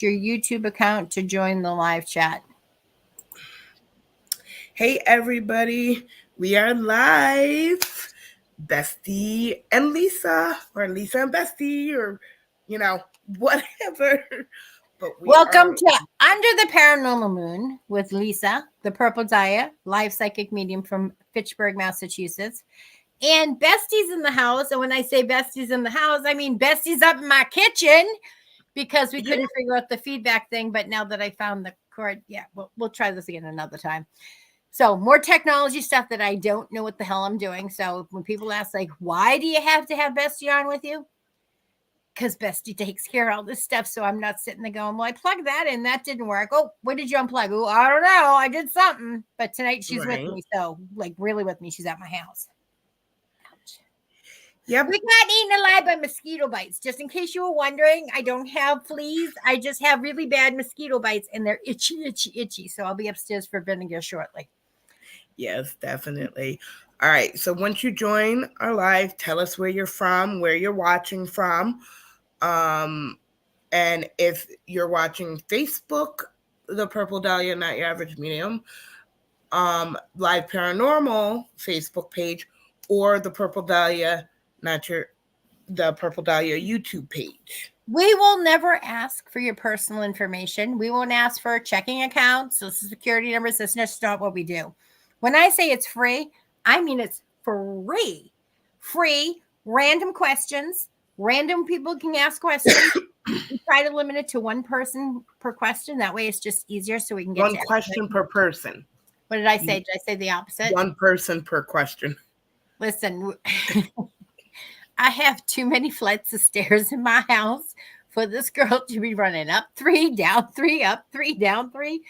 your YouTube account to join the live chat. Hey, everybody. We are live. Bestie and Lisa, or Lisa and Bestie, or, whatever. But Welcome to Under the Paranormal Moon with Lisa, the Purple Dahlia, live psychic medium from Fitchburg, Massachusetts. And Bestie's in the house. And when I say Bestie's in the house, I mean Bestie's up in my kitchen because we couldn't figure out the feedback thing. But now that I found the cord, we'll try this again another time. So more technology stuff that I don't know what the hell I'm doing. So when people ask, like, why do you have to have Bestie on with you? Because Bestie takes care of all this stuff. So I'm not sitting there going, well, I plugged that in. That didn't work. Oh, what did you unplug? Oh, I don't know. I did something. But tonight she's with me. So, like, really with me. She's at my house. Yep. We got eaten alive by mosquito bites. Just in case you were wondering, I don't have fleas. I just have really bad mosquito bites, and they're itchy, itchy, itchy. So I'll be upstairs for vinegar shortly. Yes, definitely. All right. So once you join our live, tell us where you're from, where you're watching from. And if you're watching Facebook, the Purple Dahlia, Not Your Average Medium, Live Paranormal Facebook page, or the Purple Dahlia, the Purple Dahlia YouTube page. We will never ask for your personal information. We won't ask for checking accounts, social security numbers. That's just not what we do. When I say it's free, I mean it's free. Free, random questions. Random people can ask questions. We try to limit it to one person per question. That way it's just easier so we can get one question per person. What did I say? Did I say the opposite? One person per question. Listen, I have too many flights of stairs in my house for this girl to be running up 3, down 3, up 3, down 3.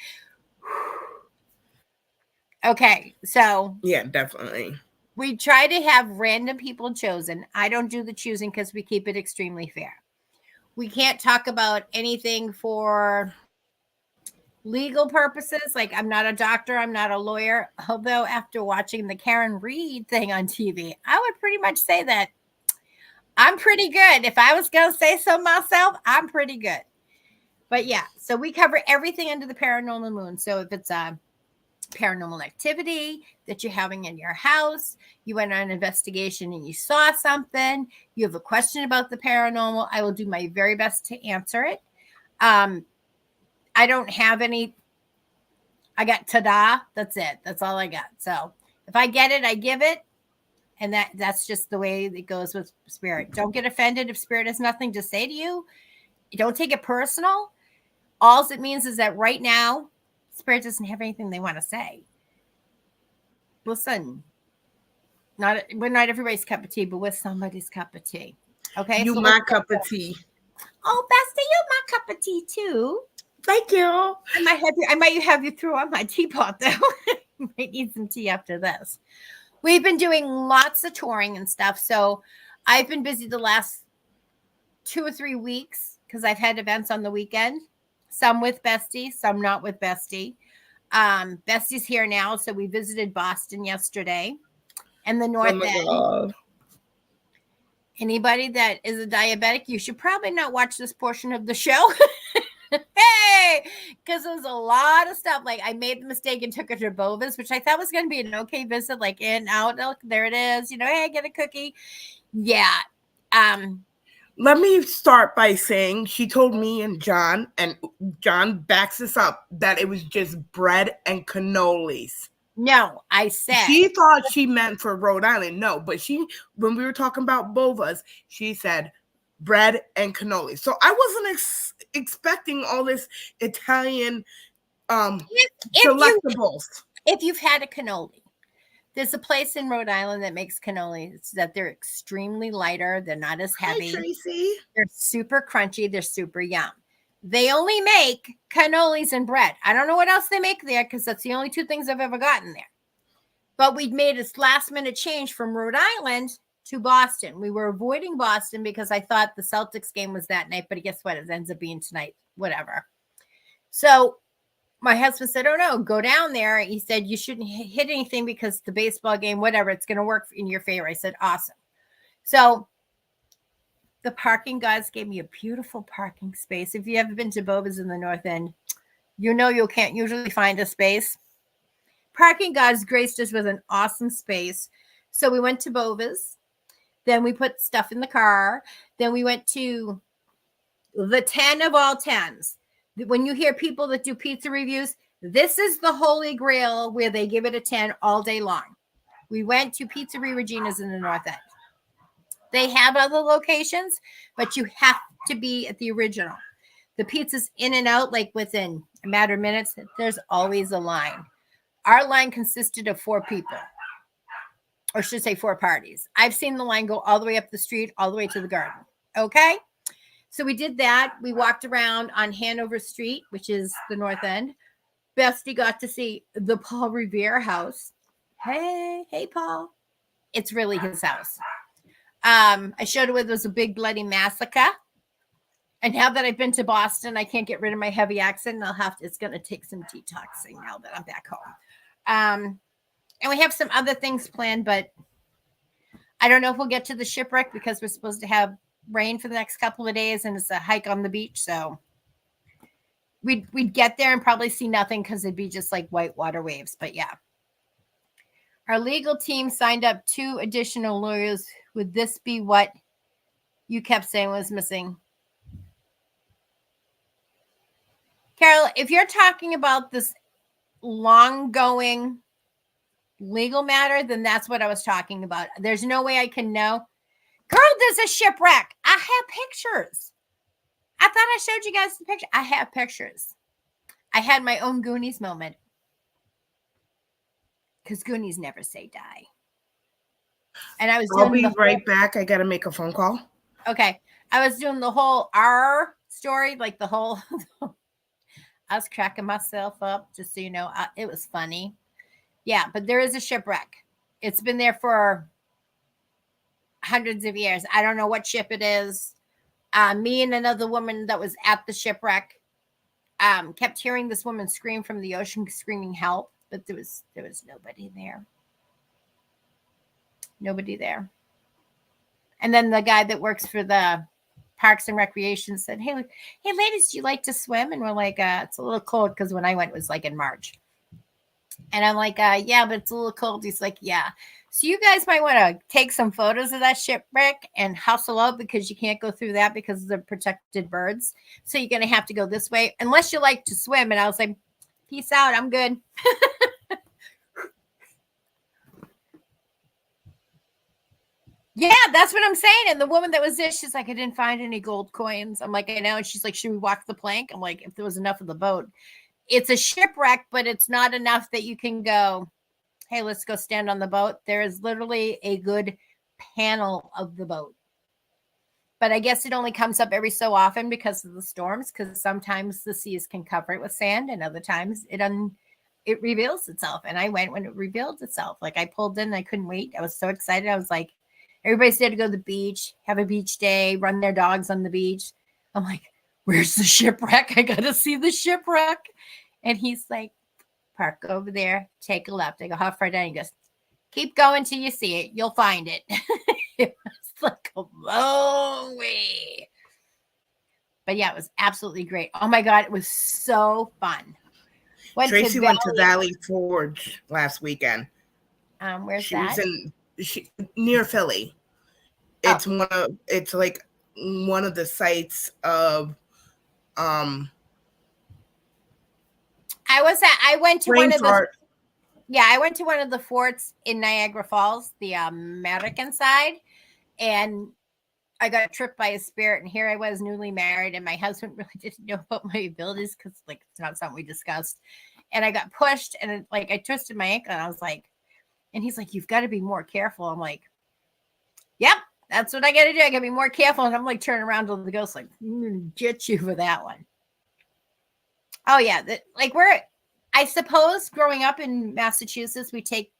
Okay, so. Yeah, definitely. We try to have random people chosen. I don't do the choosing because we keep it extremely fair. We can't talk about anything for legal purposes. Like, I'm not a doctor. I'm not a lawyer. Although after watching the Karen Reed thing on TV, I would pretty much say that I'm pretty good. If I was going to say so myself, I'm pretty good. But yeah, so we cover everything under the paranormal moon. So if it's a paranormal activity that you're having in your house, you went on an investigation and you saw something, you have a question about the paranormal, I will do my very best to answer it. I don't have any. I got ta-da. That's it. That's all I got. So if I get it, I give it. And that's just the way it goes with spirit. Don't get offended if spirit has nothing to say to you. Don't take it personal. All it means is that right now, spirit doesn't have anything they want to say. Listen, we're not everybody's cup of tea, but we're somebody's cup of tea. Okay, you so my cup of tea. Oh, Bestie, you're my cup of tea too. Thank you. I might have you throw on my teapot though. You might need some tea after this. We've been doing lots of touring and stuff, so I've been busy the last 2 or 3 weeks because I've had events on the weekend. Some with Bestie, some not with Bestie. Bestie's here now, so we visited Boston yesterday and the North End. God. Anybody that is a diabetic, you should probably not watch this portion of the show. Hey, because there's a lot of stuff. Like, I made the mistake and took her to Bova's, which I thought was going to be an okay visit, like in, out. Look, there it is. Hey, get a cookie. Yeah. Let me start by saying she told me and John backs this up, that it was just bread and cannolis. No, I said. She thought she meant for Rhode Island. No, but when we were talking about Bova's, she said bread and cannoli. So I wasn't expecting all this Italian delectables. If you've had a cannoli, there's a place in Rhode Island that makes cannolis that they're extremely lighter. They're not as heavy. Hi, Tracy. They're super crunchy. They're super yum. They only make cannolis and bread. I don't know what else they make there because that's the only 2 things I've ever gotten there. But we made this last minute change from Rhode Island to Boston. We were avoiding Boston because I thought the Celtics game was that night, but guess what? It ends up being tonight, whatever. So my husband said, oh no, go down there. He said, you shouldn't hit anything because the baseball game, whatever, it's going to work in your favor. I said, awesome. So The parking gods gave me a beautiful parking space. If you ever been to Boba's in the North End, you know you can't usually find a space. Parking gods graced us with an awesome space. So we went to Boba's. Then we put stuff in the car. Then we went to the 10 of all 10s. When you hear people that do pizza reviews, this is the holy grail where they give it a 10 all day long. We went to Pizzeria Regina's in the North End. They have other locations, but you have to be at the original. The pizza's in and out like within a matter of minutes. There's always a line. Our line consisted of 4 people, or should say 4 parties. I've seen the line go all the way up the street, all the way to the garden. Okay? So we did that. We walked around on Hanover Street, which is the North End. Bestie got to see the Paul Revere house. Hey, Paul. It's really his house. I showed her where there was a big bloody massacre. And now that I've been to Boston, I can't get rid of my heavy accent. It's going to take some detoxing now that I'm back home. And we have some other things planned, but I don't know if we'll get to the shipwreck because we're supposed to have rain for the next couple of days and it's a hike on the beach. So we'd get there and probably see nothing because it'd be just like whitewater waves. But yeah. Our legal team signed up 2 additional lawyers. Would this be what you kept saying was missing? Carol, if you're talking about this long-going legal matter, then that's what I was talking about. There's no way I can know. Girl, there's a shipwreck. I have pictures. I thought I showed you guys the picture. I have pictures. I had my own Goonies moment. Because Goonies never say die. And I was I'll be right back. I got to make a phone call. Okay. I was doing the whole R story, like the whole... I was cracking myself up, just so you know. It was funny. Yeah, but there is a shipwreck. It's been there for hundreds of years. I don't know what ship it is. Me and another woman that was at the shipwreck kept hearing this woman scream from the ocean, screaming help, but there was nobody there. Nobody there. And then the guy that works for the Parks and Recreation said, hey, ladies, do you like to swim? And we're like, it's a little cold because when I went, it was like in March. And I'm like, yeah, but it's a little cold. He's like, yeah. So you guys might want to take some photos of that shipwreck and hustle out because you can't go through that because of the protected birds. So you're going to have to go this way unless you like to swim. And I was like, peace out. I'm good. Yeah, that's what I'm saying. And the woman that was there, she's like, I didn't find any gold coins. I'm like, I know. And she's like, should we walk the plank? I'm like, if there was enough of the boat. It's a shipwreck, but it's not enough that you can go, hey, let's go stand on the boat. There is literally a good panel of the boat. But I guess it only comes up every so often because of the storms, because sometimes the seas can cover it with sand and other times it reveals itself. And I went when it revealed itself. Like I pulled in, I couldn't wait. I was so excited. I was like, everybody's there to go to the beach, have a beach day, run their dogs on the beach. I'm like, where's the shipwreck? I got to see the shipwreck. And he's like, park over there, take a left. I go, how far down? He goes, keep going till you see it. You'll find it. It was like a long way. But yeah, it was absolutely great. Oh my God, it was so fun. Tracy went to Valley Forge last weekend. Where's that? Near Philly. It's it's like one of the sites of I went to one of the I went to one of the forts in Niagara Falls, the American side, and I got tripped by a spirit. And here I was, newly married, and my husband really didn't know about my abilities because like it's not something we discussed. And I got pushed, and I twisted my ankle, and I was like, and he's like, you've got to be more careful. I'm like, yep, that's what I got to do. I got to be more careful. And I'm like turning around to the ghost, like, I'm going to get you for that one. Oh yeah, I suppose growing up in Massachusetts, we take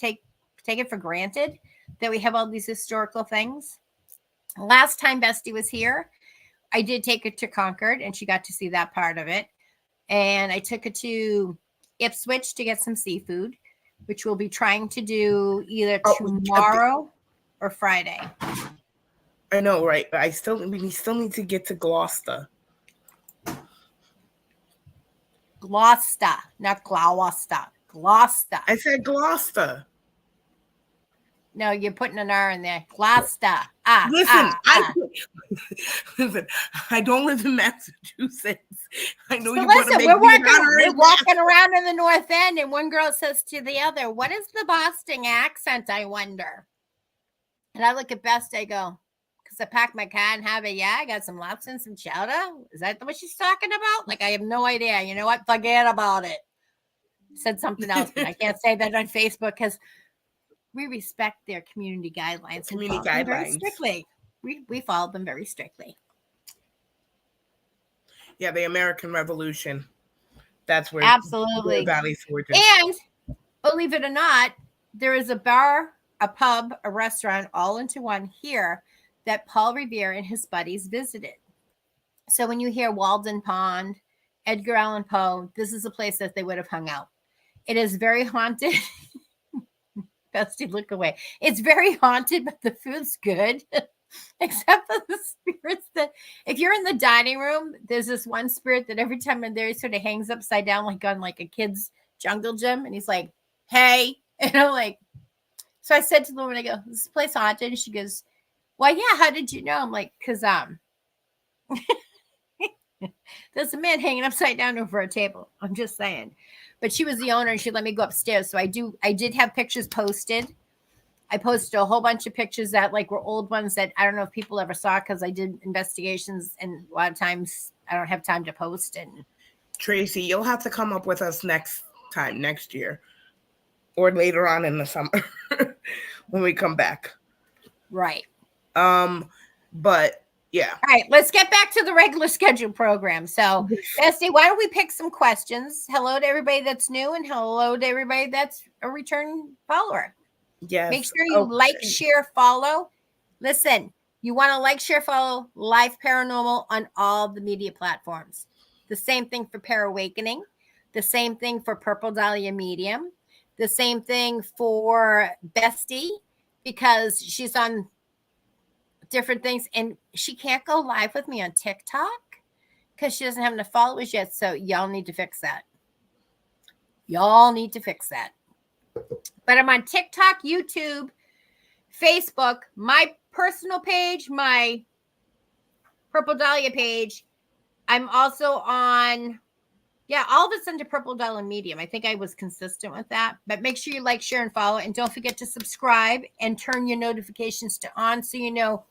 it for granted that we have all these historical things. Last time Bestie was here, I did take her to Concord, and she got to see that part of it. And I took her to Ipswich to get some seafood, which we'll be trying to do either tomorrow or Friday. I know, right? But we still need to get to Gloucester. Gloucester, not Gloucester. Gloucester. I said Gloucester. No, you're putting an R in there. Gloucester. Listen, listen. I don't live in Massachusetts. I know So you want to listen, make me we're walking around in the North End, and one girl says to the other, "What is the Boston accent, I wonder?" And I look at Best, I go, because I packed my car and have it. Yeah, I got some lobster and some chowder. Is that what she's talking about? Like, I have no idea. You know what? Forget about it. Said something else, but I can't say that on Facebook because we respect their community guidelines. Community and follow them very guidelines. strictly. We follow them very strictly. Yeah, the American Revolution. That's where Absolutely. Valley's origin. And believe it or not, there is a bar, a pub, a restaurant all into one here that Paul Revere and his buddies visited. So when you hear Walden Pond, Edgar Allan Poe, this is a place that they would have hung out. It is very haunted. Bestie, look away. It's very haunted, but the food's good. Except for the spirits that, if you're in the dining room, there's this one spirit that every time I'm there, he sort of hangs upside down like on like a kid's jungle gym. And he's like, hey. And I'm like, so I said to the woman, I go, is this place haunted? And she goes, well, yeah, how did you know? I'm like, because there's a man hanging upside down over a table. I'm just saying. But she was the owner and she let me go upstairs. So I did have pictures posted. I posted a whole bunch of pictures that like were old ones that I don't know if people ever saw because I did investigations and a lot of times I don't have time to post. And Tracy, you'll have to come up with us next year, or later on in the summer when we come back. Right. But yeah. All right, let's get back to the regular schedule program. So, Bestie, why don't we pick some questions? Hello to everybody that's new and hello to everybody that's a return follower. Yes. Make sure you like, share, follow. Listen, you want to like, share, follow Live Paranormal on all the media platforms. The same thing for Parawakening. The same thing for Purple Dahlia Medium. The same thing for Bestie because she's on different things and she can't go live with me on TikTok because she doesn't have enough followers yet. So y'all need to fix that. But I'm on TikTok, YouTube, Facebook, my personal page, my Purple Dahlia page. I'm also on, all of it's under Purple Dahlia Medium. I think I was consistent with that. But make sure you like, share, and follow. And don't forget to subscribe and turn your notifications to on so you know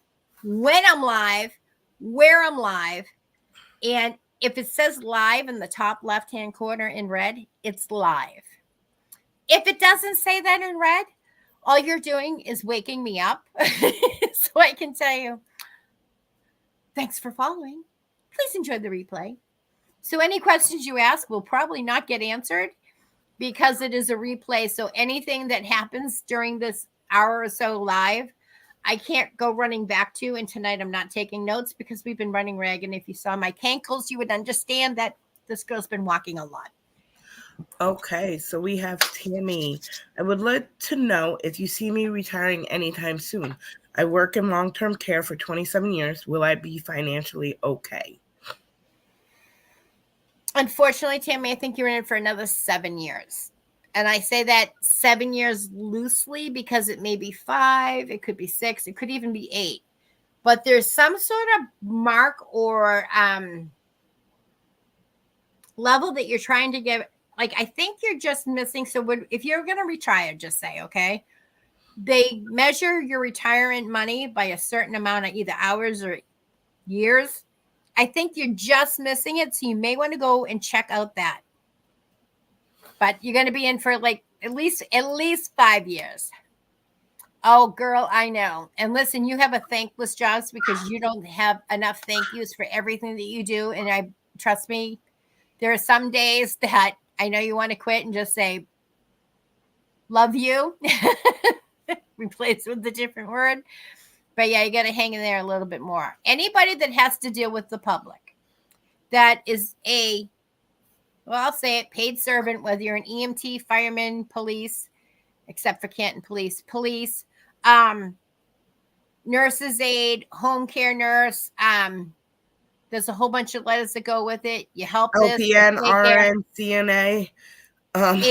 when I'm live, where I'm live. And if it says live in the top left-hand corner in red, it's live. If it doesn't say that in red, all you're doing is waking me up so I can tell you, thanks for following. Please enjoy the replay. So any questions you ask will probably not get answered because it is a replay. So anything that happens during this hour or so live, I can't go running back to. And tonight I'm not taking notes because we've been running rag. And if you saw my cankles, you would understand that this girl's been walking a lot. Okay, so we have Tammy. I would like to know if you see me retiring anytime soon. I work in long-term care for 27 years. Will I be financially okay? Unfortunately, Tammy, I think you're in it for another 7 years. And I say that 7 years loosely because it may be 5, it could be 6, it could even be 8. But there's some sort of mark or level that you're trying to get. Like, I think you're just missing. So if you're going to retire, just say, okay, they measure your retirement money by a certain amount of either hours or years. I think you're just missing it. So you may want to go and check out that. But you're going to be in for like at least 5 years. Oh, girl, I know. And listen, you have a thankless job because you don't have enough thank yous for everything that you do. And trust me, there are some days that I know you want to quit and just say, love you. Replace with a different word. But yeah, you got to hang in there a little bit more. Anybody that has to deal with the public, that is I'll say it, paid servant, whether you're an EMT, fireman, police, except for Canton police, nurse's aide, home care nurse. There's a whole bunch of letters that go with it. You help this, you LPN, take care. RN, CNA, ADD,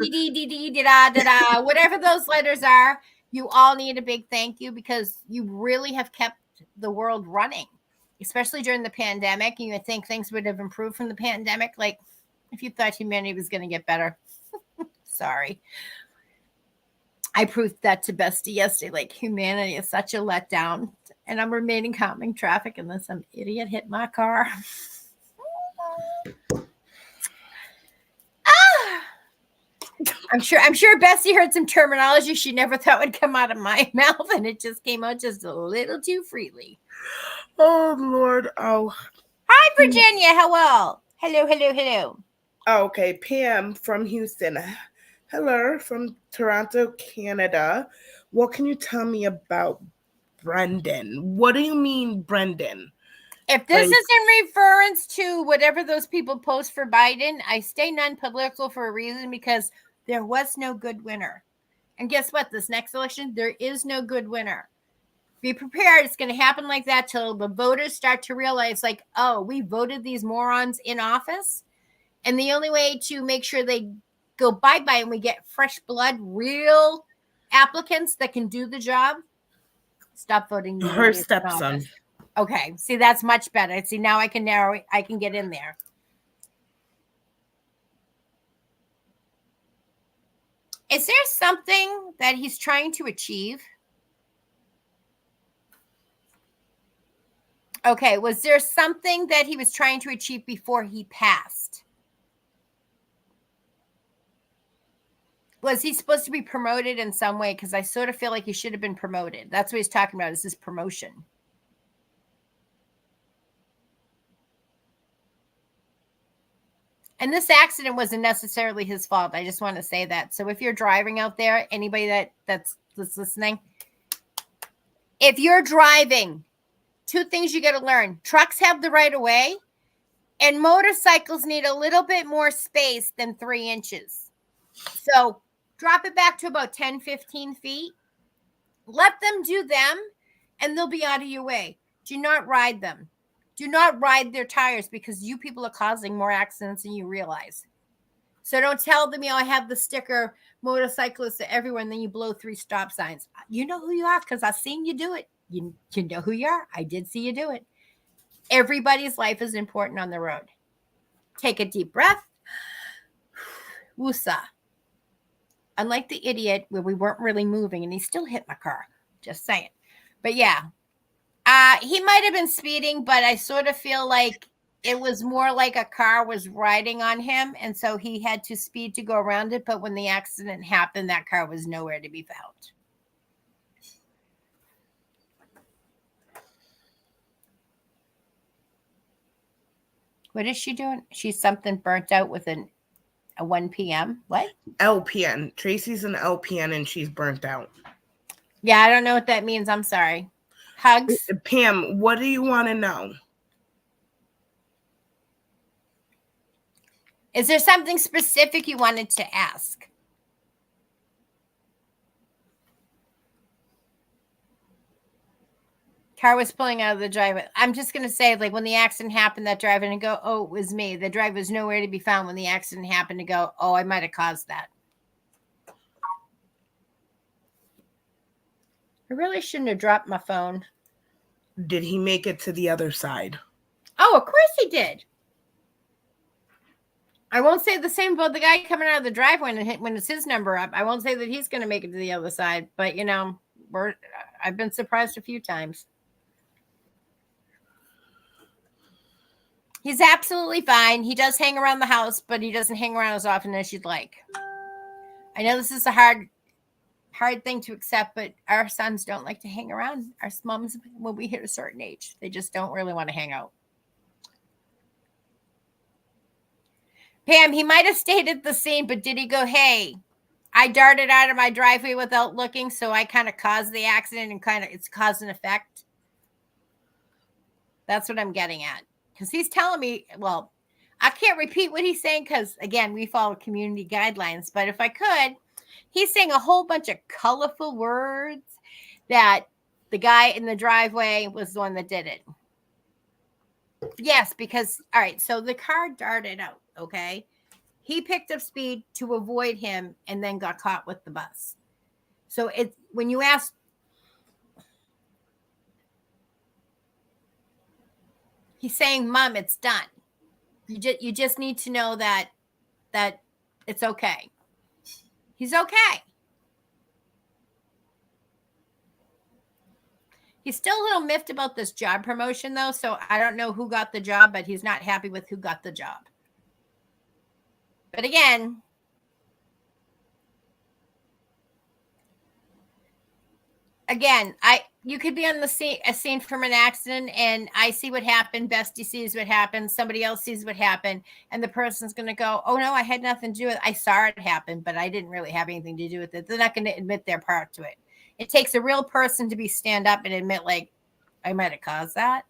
DDDD, da da da, whatever those letters are, you all need a big thank you because you really have kept the world running, especially during the pandemic. You would think things would have improved from the pandemic. Like, if you thought humanity was going to get better, sorry. I proved that to Bestie yesterday. Like, humanity is such a letdown, and I'm remaining calm in traffic, and then some idiot hit my car. I'm sure Bessie heard some terminology she never thought would come out of my mouth, and it just came out just a little too freely. Oh, Lord. Oh. Hi, Virginia. Hello. Hello. Okay, Pam from Houston. Hello from Toronto, Canada. What can you tell me about Brendan? What do you mean, Brendan? If this is in reference to whatever those people post for Biden, I stay non-political for a reason because there was no good winner. And guess what? This next election, there is no good winner. Be prepared. It's going to happen like that till the voters start to realize, like, oh, we voted these morons in office. And the only way to make sure they go bye-bye and we get fresh blood, real applicants that can do the job, stop voting. Her stepson. Okay. See, that's much better. See, now I can narrow it. I can get in there. Is there something that he's trying to achieve? Okay. Was there something that he was trying to achieve before he passed? Was he supposed to be promoted in some way? Because I sort of feel like he should have been promoted. That's what he's talking about, is this promotion. And this accident wasn't necessarily his fault. I just want to say that. So if you're driving out there, anybody that's listening, if you're driving, two things you got to learn. Trucks have the right of way, and motorcycles need a little bit more space than 3 inches. So drop it back to about 10, 15 feet. Let them do them, and they'll be out of your way. Do not ride them. Do not ride their tires because you people are causing more accidents than you realize. So don't tell them, I have the sticker motorcyclists everywhere, and then you blow 3 stop signs. You know who you are because I've seen you do it. You know who you are. I did see you do it. Everybody's life is important on the road. Take a deep breath. Woosah. Unlike the idiot where we weren't really moving and he still hit my car. Just saying. But yeah. He might have been speeding, but I sort of feel like it was more like a car was riding on him, and so he had to speed to go around it. But when the accident happened, that car was nowhere to be found. What is she doing? She's something burnt out with a 1 p.m. What? LPN. Tracy's an LPN and she's burnt out. Yeah, I don't know what that means. I'm sorry. Hugs. Pam, what do you want to know? Is there something specific you wanted to ask? Car was pulling out of the driveway. I'm just going to say, like, when the accident happened, that driver didn't go, oh, it was me. The driver was nowhere to be found when the accident happened to go, oh, I might have caused that. I really shouldn't have dropped my phone. Did he make it to the other side? Oh, of course he did. I won't say the same about the guy coming out of the driveway when it's his number up. I won't say that he's going to make it to the other side. But, I've been surprised a few times. He's absolutely fine. He does hang around the house, but he doesn't hang around as often as you'd like. I know this is a hard thing to accept, but our sons don't like to hang around our moms when we hit a certain age. They just don't really want to hang out. Pam, he might have stayed at the scene, but did he go, hey, I darted out of my driveway without looking, so I kind of caused the accident and it's cause and effect? That's what I'm getting at. Because he's telling me, well, I can't repeat what he's saying because, again, we follow community guidelines. But if I could, he's saying a whole bunch of colorful words that the guy in the driveway was the one that did it. Yes, because, all right, so the car darted out, okay? He picked up speed to avoid him and then got caught with the bus. So it's when you ask, he's saying, Mom, it's done. You just need to know that it's okay. He's okay. He's still a little miffed about this job promotion, though, so I don't know who got the job, but he's not happy with who got the job. But again, you could be on a scene from an accident, and I see what happened. Bestie sees what happened. Somebody else sees what happened, and the person's going to go, "Oh no, I had nothing to do with it. I saw it happen, but I didn't really have anything to do with it." They're not going to admit their part to it. It takes a real person to stand up and admit, like, I might have caused that.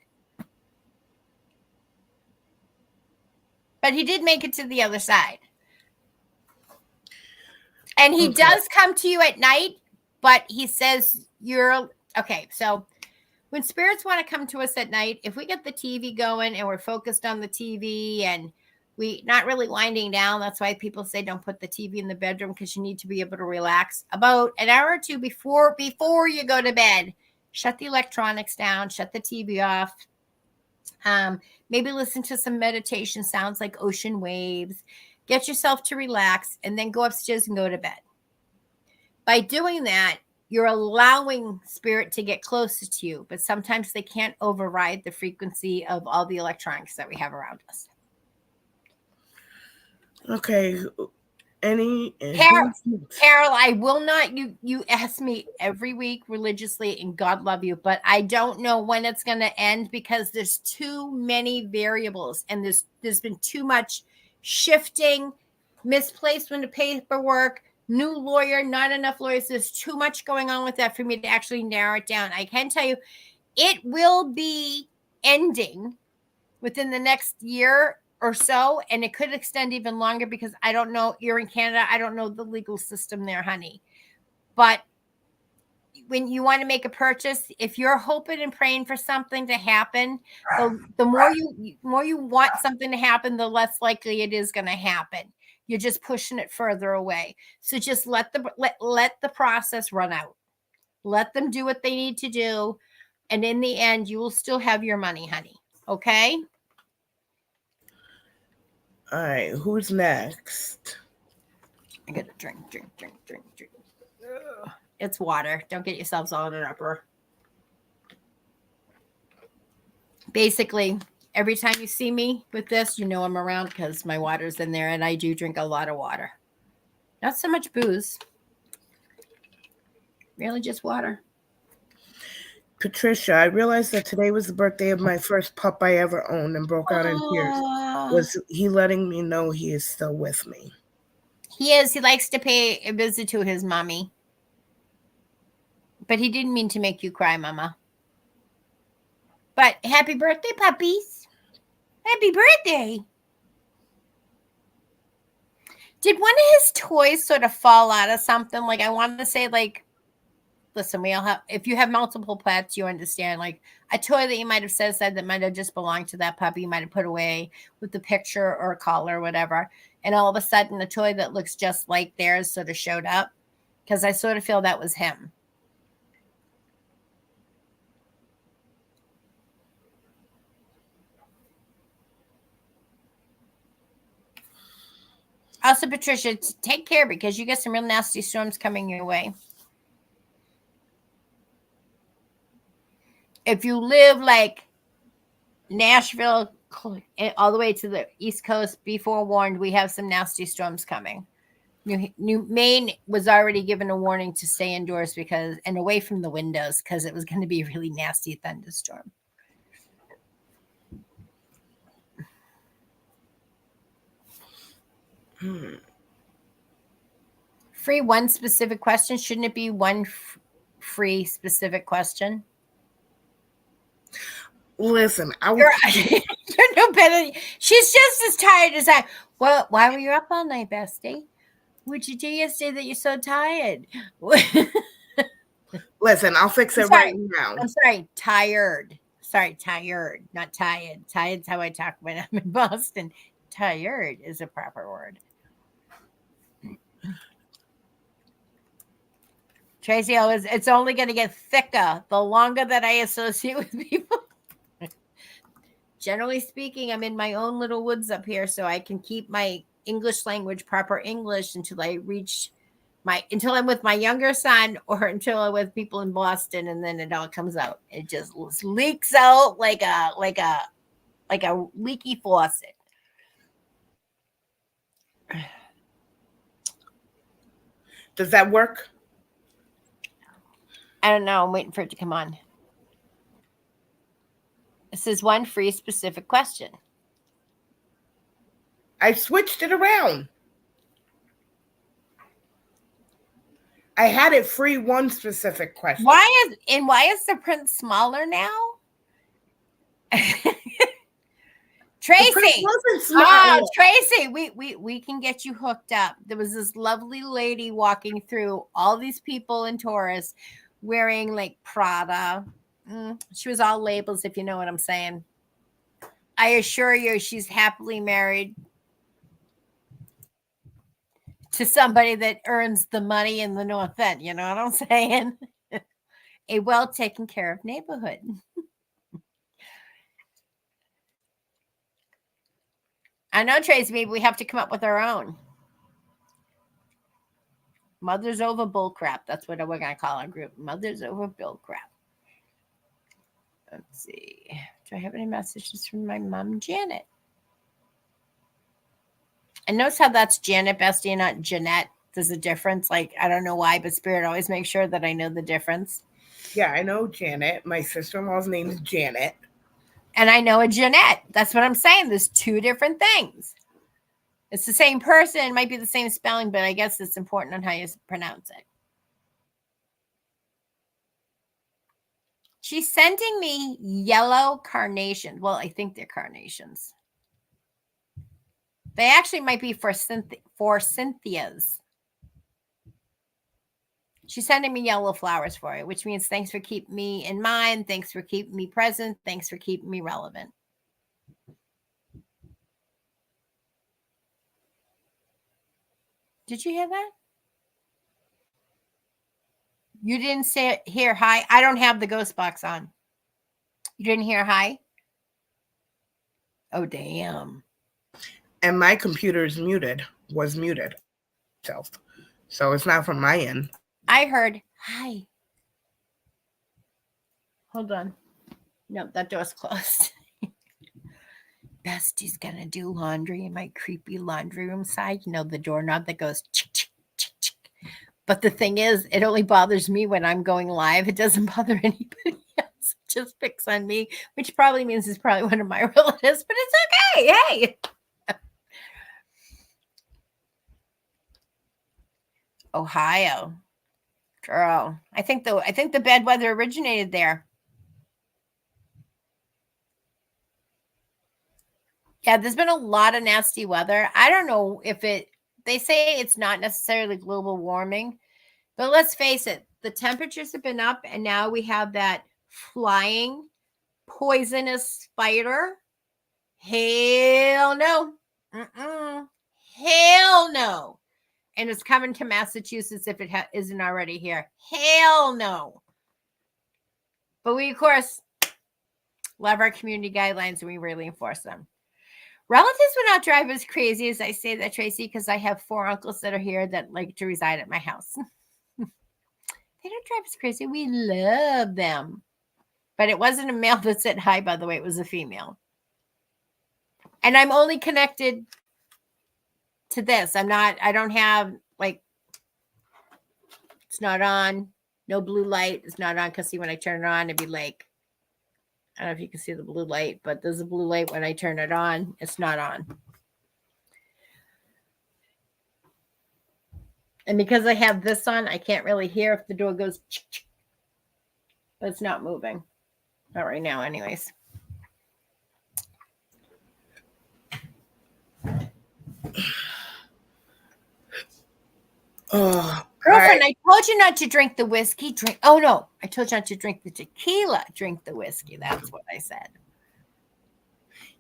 But he did make it to the other side. And he does come to you at night, but he says you're okay. So when spirits want to come to us at night, if we get the TV going and we're focused on the TV and we not really winding down, that's why people say don't put the TV in the bedroom, because you need to be able to relax. About an hour or two before you go to bed, shut the electronics down, shut the TV off. Maybe listen to some meditation sounds like ocean waves. Get yourself to relax, and then go upstairs and go to bed. By doing that, you're allowing spirit to get closer to you, but sometimes they can't override the frequency of all the electronics that we have around us. Okay. Carol, I will not, you ask me every week religiously, and God love you, but I don't know when it's going to end, because there's too many variables, and there's been too much shifting, misplacement of paperwork, new lawyer, not enough lawyers. There's too much going on with that for me to actually narrow it down. I can tell you it will be ending within the next year or so, and it could extend even longer, because I don't know, you're in Canada, I don't know the legal system there, honey. But when you want to make a purchase, if you're hoping and praying for something to happen, the more you want something to happen, the less likely it is going to happen. You're just pushing it further away. So just let the process run out. Let them do what they need to do, and in the end, you will still have your money, honey. Okay? All right, who's next? I gotta drink. Ugh. It's water. Don't get yourselves all in an uproar. Basically, every time you see me with this, you know I'm around, because my water's in there, and I do drink a lot of water. Not so much booze. Really just water. Patricia, I realized that today was the birthday of my first pup I ever owned, and broke out in tears. Was he letting me know he is still with me? He is. He likes to pay a visit to his mommy. But he didn't mean to make you cry, Mama. But happy birthday, puppies. Happy birthday. Did one of his toys sort of fall out of something? Like, I wanted to say, like, listen, we all have, if you have multiple pets, you understand, like, a toy that you might have said that might have just belonged to that puppy, you might have put away with the picture or a collar or whatever, and all of a sudden a toy that looks just like theirs sort of showed up, because I sort of feel that was him. Also, Patricia, take care, because you get some real nasty storms coming your way. If you live like Nashville all the way to the East Coast, be forewarned, we have some nasty storms coming. New Maine was already given a warning to stay indoors and away from the windows, because it was going to be a really nasty thunderstorm. Free one specific question. Shouldn't it be one free specific question? Listen, you're no better. She's just as tired as I. Well, why were you up all night, Bestie? What'd you do yesterday that you're so tired? Listen, I'll fix it right now. I'm sorry, tired. Sorry, tired, not tired. Tired's how I talk when I'm in Boston. Tired is a proper word. Tracy, it's only going to get thicker the longer that I associate with people. Generally speaking, I'm in my own little woods up here, so I can keep my English language proper English until I'm with my younger son or until I'm with people in Boston, and then it all comes out. It just leaks out like a leaky faucet. Does that work? I don't know. I'm waiting for it to come on. This is one free specific question. I switched it around. I had it free one specific question. Why is the print smaller now? Tracy, Tracy, we can get you hooked up. There was this lovely lady walking through all these people in Taurus wearing like Prada. She was all labels, if you know what I'm saying. I assure you, she's happily married to somebody that earns the money in the North End. You know what I'm saying? A well taken care of neighborhood. I know, Trace, maybe we have to come up with our own. Mothers over bull crap. That's what we're going to call our group. Mothers over bull crap. Let's see. Do I have any messages from my mom, Janet? And notice how that's Janet, Bestie, and not Jeanette. There's a difference. Like, I don't know why, but Spirit always makes sure that I know the difference. Yeah, I know Janet. My sister-in-law's name is Janet. And I know a Jeanette. That's what I'm saying. There's two different things. It's the same person. It might be the same spelling, but I guess it's important on how you pronounce it. She's sending me yellow carnations. Well, I think they're carnations. They actually might be for Cynthia's. She's sending me yellow flowers for it, which means thanks for keeping me in mind. Thanks for keeping me present. Thanks for keeping me relevant. Did you hear that? You didn't hear hi. I don't have the ghost box on. You didn't hear hi? Oh, damn. And my computer is was muted. So it's not from my end. I heard hi. Hold on. No, that door's closed. Bestie's gonna do laundry in my creepy laundry room side. You know, the doorknob that goes chick, chick, chick, chick. But the thing is, it only bothers me when I'm going live. It doesn't bother anybody else. It just picks on me, which probably means it's probably one of my relatives, but it's okay. Hey. Ohio. Girl. I think the bad weather originated there. Yeah, there's been a lot of nasty weather. I don't know if they say it's not necessarily global warming, but let's face it, the temperatures have been up, and now we have that flying poisonous spider. Hell no. Hell no. And it's coming to Massachusetts if it isn't already here. Hell no. But we, of course, love our community guidelines, and we really enforce them. Relatives would not drive as crazy as I say that, Tracy, because I have 4 uncles that are here that like to reside at my house. They don't drive us crazy. We love them. But it wasn't a male that said hi, by the way. It was a female. And I'm only connected to this. I don't have, like, it's not on. No blue light. It's not on because, see, when I turn it on, it'd be like, I don't know if you can see the blue light, but there's a blue light when I turn it on. It's not on. And because I have this on, I can't really hear if the door goes, but it's not moving. Not right now, anyways. Oh, Girlfriend, and I told you not to drink the whiskey. Drink. Oh no, I told you not to drink the tequila. Drink the whiskey. That's what I said.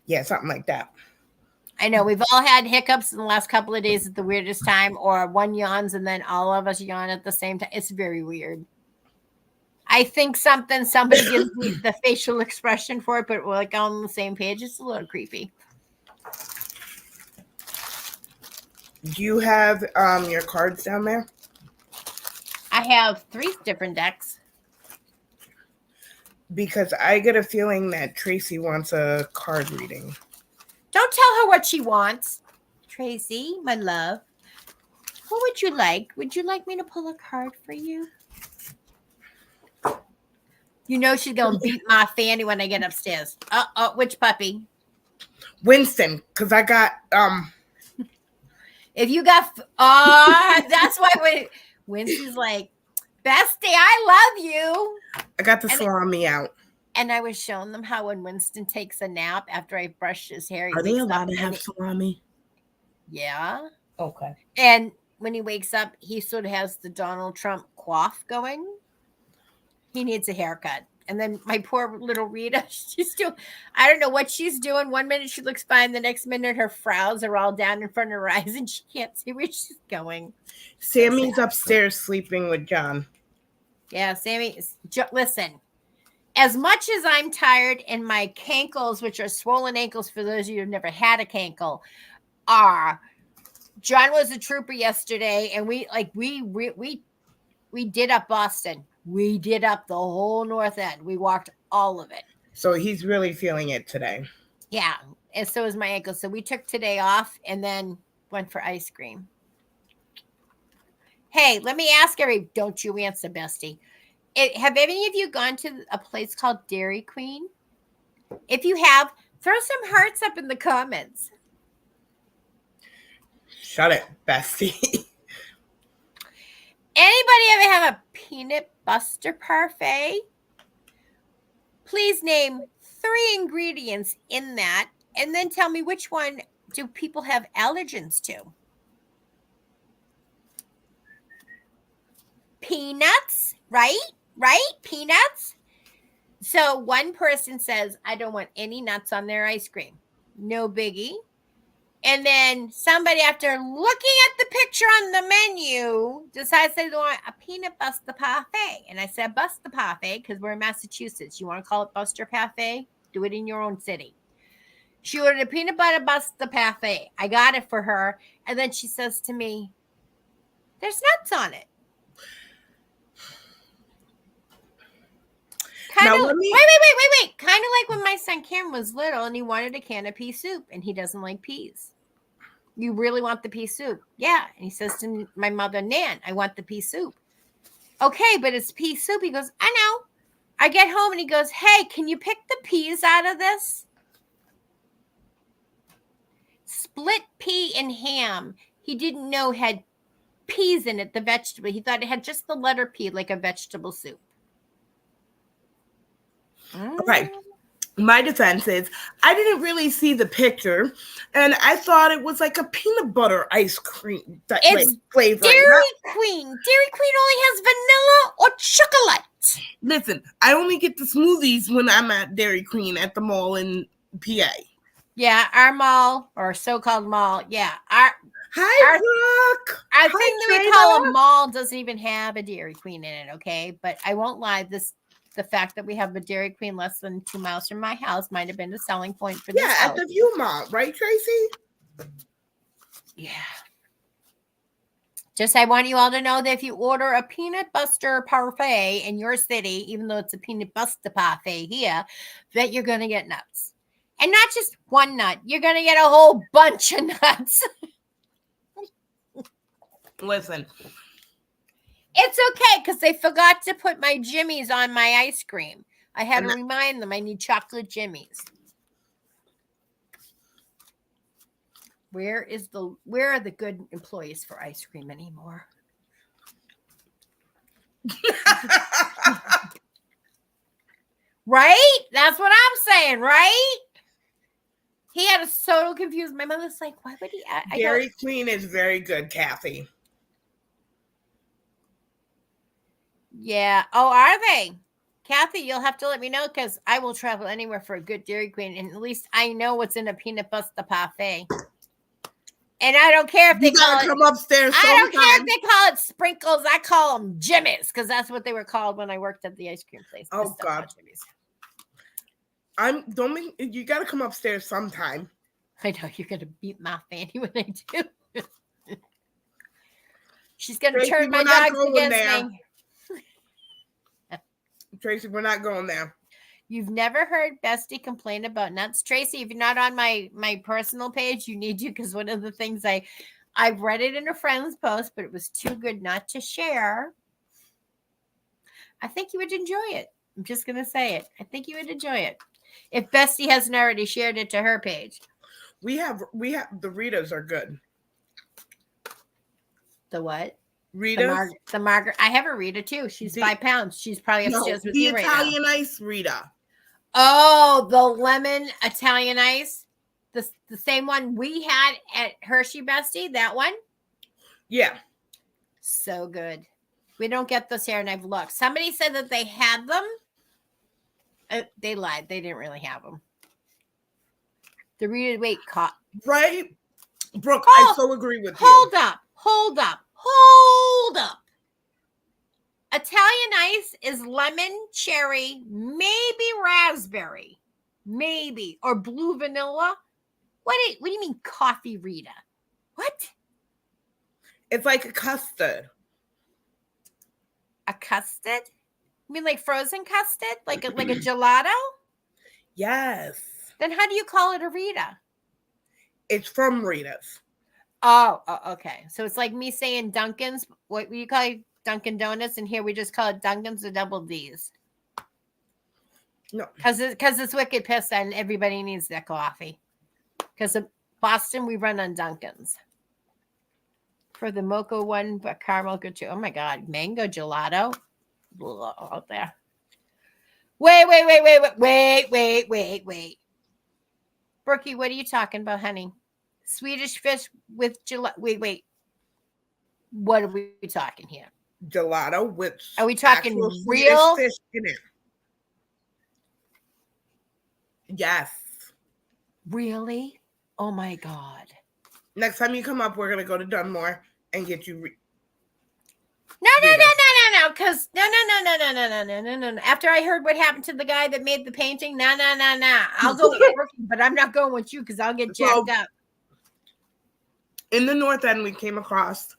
Yeah, something like that. I know we've all had hiccups in the last couple of days at the weirdest time, or one yawns and then all of us yawn at the same time. It's very weird. I think somebody gives me the facial expression for it, but we're like on the same page. It's a little creepy. Do you have your cards down there? I have 3 different decks. Because I get a feeling that Tracy wants a card reading. Don't tell her what she wants. Tracy, my love. What would you like? Would you like me to pull a card for you? You know she's going to beat my fanny when I get upstairs. Which puppy? Winston, because I got... If you got... that's why when Winston's like, Bestie, I love you. I got the salami out. And I was showing them how when Winston takes a nap after I brush his hair. Are they allowed to have salami? Yeah. Okay. And when he wakes up, he sort of has the Donald Trump cough going. He needs a haircut. And then my poor little Rita, she's still, I don't know what she's doing. One minute she looks fine. The next minute her frowns are all down in front of her eyes and she can't see where she's going. Sammy's upstairs sleeping with John. Yeah, Sammy, listen. As much as I'm tired and my cankles, which are swollen ankles for those of you who've never had a cankle, are. John was a trooper yesterday, and we did up Boston. We did up the whole North End. We walked all of it. So he's really feeling it today. Yeah, and so is my ankle. So we took today off and then went for ice cream. Hey, let me ask don't you answer, Bestie. Have any of you gone to a place called Dairy Queen? If you have, throw some hearts up in the comments. Shut it, Bestie. Anybody ever have a peanut butter parfait? Please name 3 ingredients in that, and then tell me which one do people have allergens to. Peanuts, right? Right? Peanuts. So one person says, I don't want any nuts on their ice cream. No biggie. And then somebody, after looking at the picture on the menu, decides they want a peanut butter parfait. And I said, buster parfait, because we're in Massachusetts. You want to call it buster parfait? Do it in your own city. She ordered a peanut butter buster parfait. I got it for her. And then she says to me, there's nuts on it. Wait. Kind of like when my son Cameron was little and he wanted a can of pea soup and he doesn't like peas. You really want the pea soup? Yeah. And he says to my mother, Nan, I want the pea soup. Okay, but it's pea soup. He goes, I know. I get home and he goes, hey, can you pick the peas out of this? Split pea and ham. He didn't know had peas in it, the vegetable. He thought it had just the letter P, like a vegetable soup. Okay. My defense is I didn't really see the picture, and I thought it was like a peanut butter ice cream flavor. Dairy Queen. Dairy Queen only has vanilla or chocolate. Listen, I only get the smoothies when I'm at Dairy Queen at the mall in PA. Yeah, our mall, or so-called mall. Yeah, Hi, Brooke. Our thing that we call a mall doesn't even have a Dairy Queen in it. Okay, but I won't lie. The fact that we have a Dairy Queen less than 2 miles from my house might have been a selling point for this house. Yeah, at the View Mall, right, Tracy? Yeah. Just I want you all to know that if you order a peanut butter parfait in your city, even though it's a peanut butter parfait here, that you're going to get nuts. And not just one nut. You're going to get a whole bunch of nuts. Listen. It's okay because they forgot to put my Jimmies on my ice cream. I had to remind them I need chocolate Jimmies. Where are the good employees for ice cream anymore? Right? That's what I'm saying, right? He had us so confused. My mother's like, why would he? Dairy Queen is very good, Kathy. Yeah. Oh, are they? Kathy, you'll have to let me know because I will travel anywhere for a good Dairy Queen, and at least I know what's in a peanut butter parfait. And I don't care if they You call gotta it. come upstairs I don't care if sometime. they call it sprinkles. I call them jimmies because that's what they were called when I worked at the ice cream place. The Oh stuff God. called jimmies. You gotta come upstairs sometime. I know you're gonna beat my fanny when I do. She's gonna Tracy, turn we're my not dogs going against there. me. Tracy, we're not going there. You've never heard Bestie complain about nuts, Tracy? If you're not on my personal page, you need to, because one of the things I read it in a friend's post, but it was too good not to share. I think you would enjoy it. I'm just gonna say it. I think you would enjoy it if Bestie hasn't already shared it to her page. We have the Ritas are good. The what? Ritas? The Margaret. I have a Rita too. She's 5 pounds. She's probably upstairs with the you right Italian now. ice Rita. Oh, the lemon Italian ice. The same one we had at Hershey, Bestie. That one. Yeah. So good. We don't get those here, and I've looked. Somebody said that they had them. They lied. They didn't really have them. The Rita wait caught. Right? Brooke, I so agree with you. Hold up. Italian ice is lemon, cherry, maybe raspberry, maybe, or blue vanilla. What do you mean coffee Rita? What? It's like a custard. A custard? You mean like frozen custard? Like a gelato? Yes. Then how do you call it a Rita? It's from Rita's. Oh, okay. So it's like me saying Dunkin's. What do you call it? Dunkin' Donuts, and here we just call it Dunkin's or Double D's. No. Because it's wicked piss and everybody needs their coffee. Because in Boston, we run on Dunkin's. For the mocha one, but caramel good too. Oh my God. Mango gelato. Blah, out there. Wait. Brookie, what are you talking about, honey? Swedish fish with gelato. Wait. What are we talking here? Gelato with are we talking real fish in it? Yes. Really? Oh my God. Next time you come up, we're gonna go to Dunmore and get you. No. Because no. After I heard what happened to the guy that made the painting, no. I'll go with Brookie, but I'm not going with you because I'll get jacked up. In the North End, we came across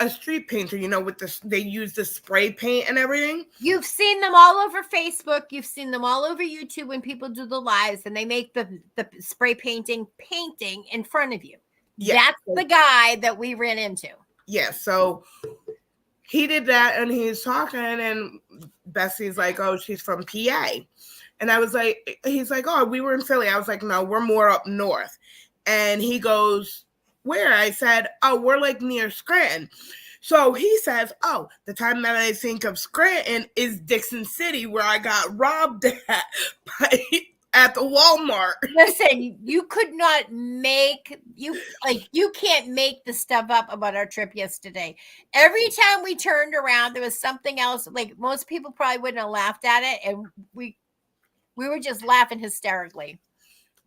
a street painter, with this, they use the spray paint and everything. You've seen them all over Facebook. You've seen them all over YouTube when people do the lives and they make the spray painting in front of you. Yeah. That's the guy that we ran into. Yeah. So he did that and he's talking and Bessie's like, oh, she's from PA. And I was like, he's like, oh, we were in Philly. I was like, no, we're more up north. And he goes, where? I said, oh, we're like near Scranton. So he says, oh, the time that I think of Scranton is Dixon City, where I got robbed at the Walmart. Listen, you could not make you can't make the stuff up about our trip yesterday. Every time we turned around, there was something else. Like most people probably wouldn't have laughed at it, and we were just laughing hysterically.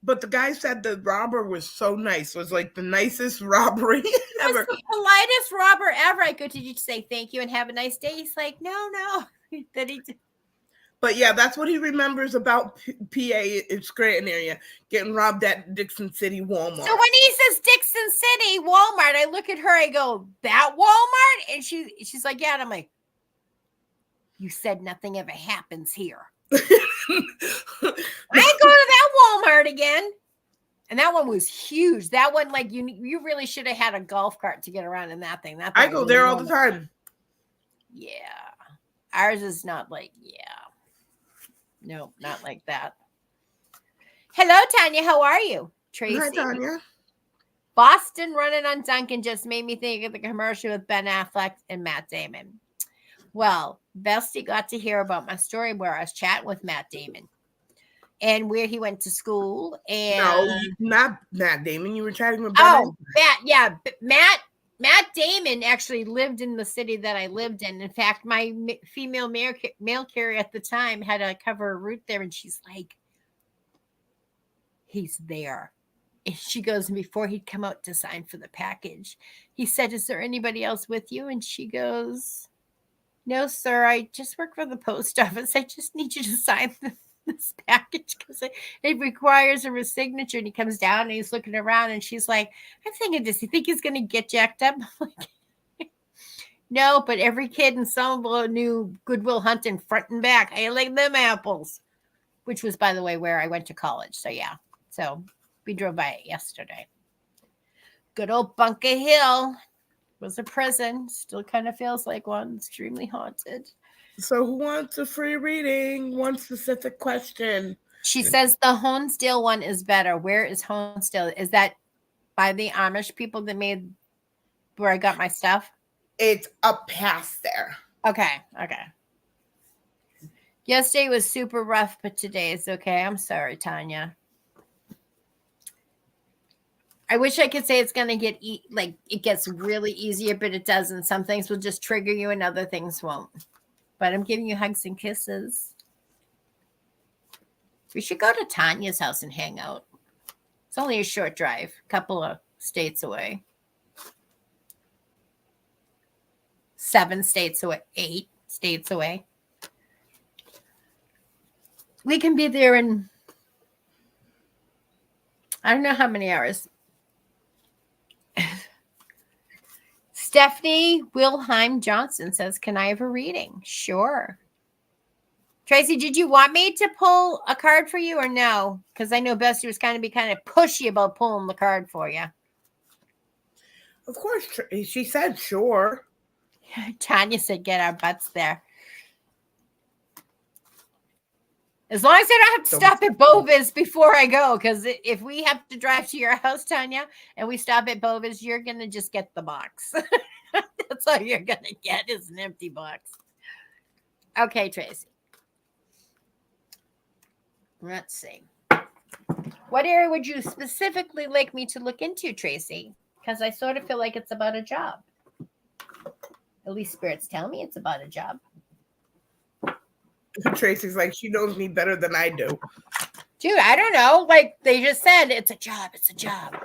But the guy said the robber was so nice. It was like the nicest robbery ever. It was the politest robber ever. I go, did you say thank you and have a nice day? He's like, no. That he did. But yeah, that's what he remembers about PA in Scranton area, getting robbed at Dixon City Walmart. So when he says Dixon City Walmart, I look at her, I go, that Walmart? And she's like, yeah. And I'm like, you said nothing ever happens here. I ain't going to that Walmart again. And that one was huge. That one, like, you really should have had a golf cart to get around in that thing. I go there all the time. Yeah. Ours is not like, no, not like that. Hello, Tanya. How are you? Tracy. Hi, Tanya. Boston running on Dunkin' just made me think of the commercial with Ben Affleck and Matt Damon. Well, Bestie got to hear about my story where I was chatting with Matt Damon and where he went to school. And no, not Matt Damon. You were chatting with Ben. Matt. Yeah, Matt Matt Damon actually lived in the city that I lived in. In fact, my female mail carrier at the time had to cover a route there, and she's like, he's there. And she goes, and before he'd come out to sign for the package, he said, is there anybody else with you? And she goes, no, sir, I just work for the post office. I just need you to sign this package because it requires a signature. And he comes down and he's looking around, and she's like, I'm thinking, does he think he's going to get jacked up? I'm like, no, but every kid in Somerville knew Goodwill Hunting front and back. I like them apples, which was, by the way, where I went to college. So, yeah. So we drove by it yesterday. Good old Bunker Hill was a prison. Still kind of feels like one. Extremely haunted. So who wants a free reading? One specific question. She says the Honesdale one is better. Where is Honesdale? Is that by the Amish people that made where I got my stuff? It's up past there. Okay. Yesterday was super rough, but today is okay. I'm sorry, Tanya. I wish I could say it's going to get like it gets really easier, but it doesn't. Some things will just trigger you and other things won't. But I'm giving you hugs and kisses. We should go to Tanya's house and hang out. It's only a short drive, a couple of states away. 7 states away, 8 states away. We can be there in, I don't know how many hours. Stephanie Wilhelm Johnson says, can I have a reading? Sure. Tracy, did you want me to pull a card for you or no? Because I know Bestie was kind of pushy about pulling the card for you. Of course, she said sure. Tanya said, get our butts there. As long as I don't have to stop at Bovis before I go, because if we have to drive to your house, Tanya, and we stop at Bovis, you're going to just get the box. That's all you're going to get is an empty box. Okay, Tracy. Let's see. What area would you specifically like me to look into, Tracy? Because I sort of feel like it's about a job. At least spirits tell me it's about a job. Tracy's like, she knows me better than I do. Dude, I don't know. Like they just said, it's a job. It's a job.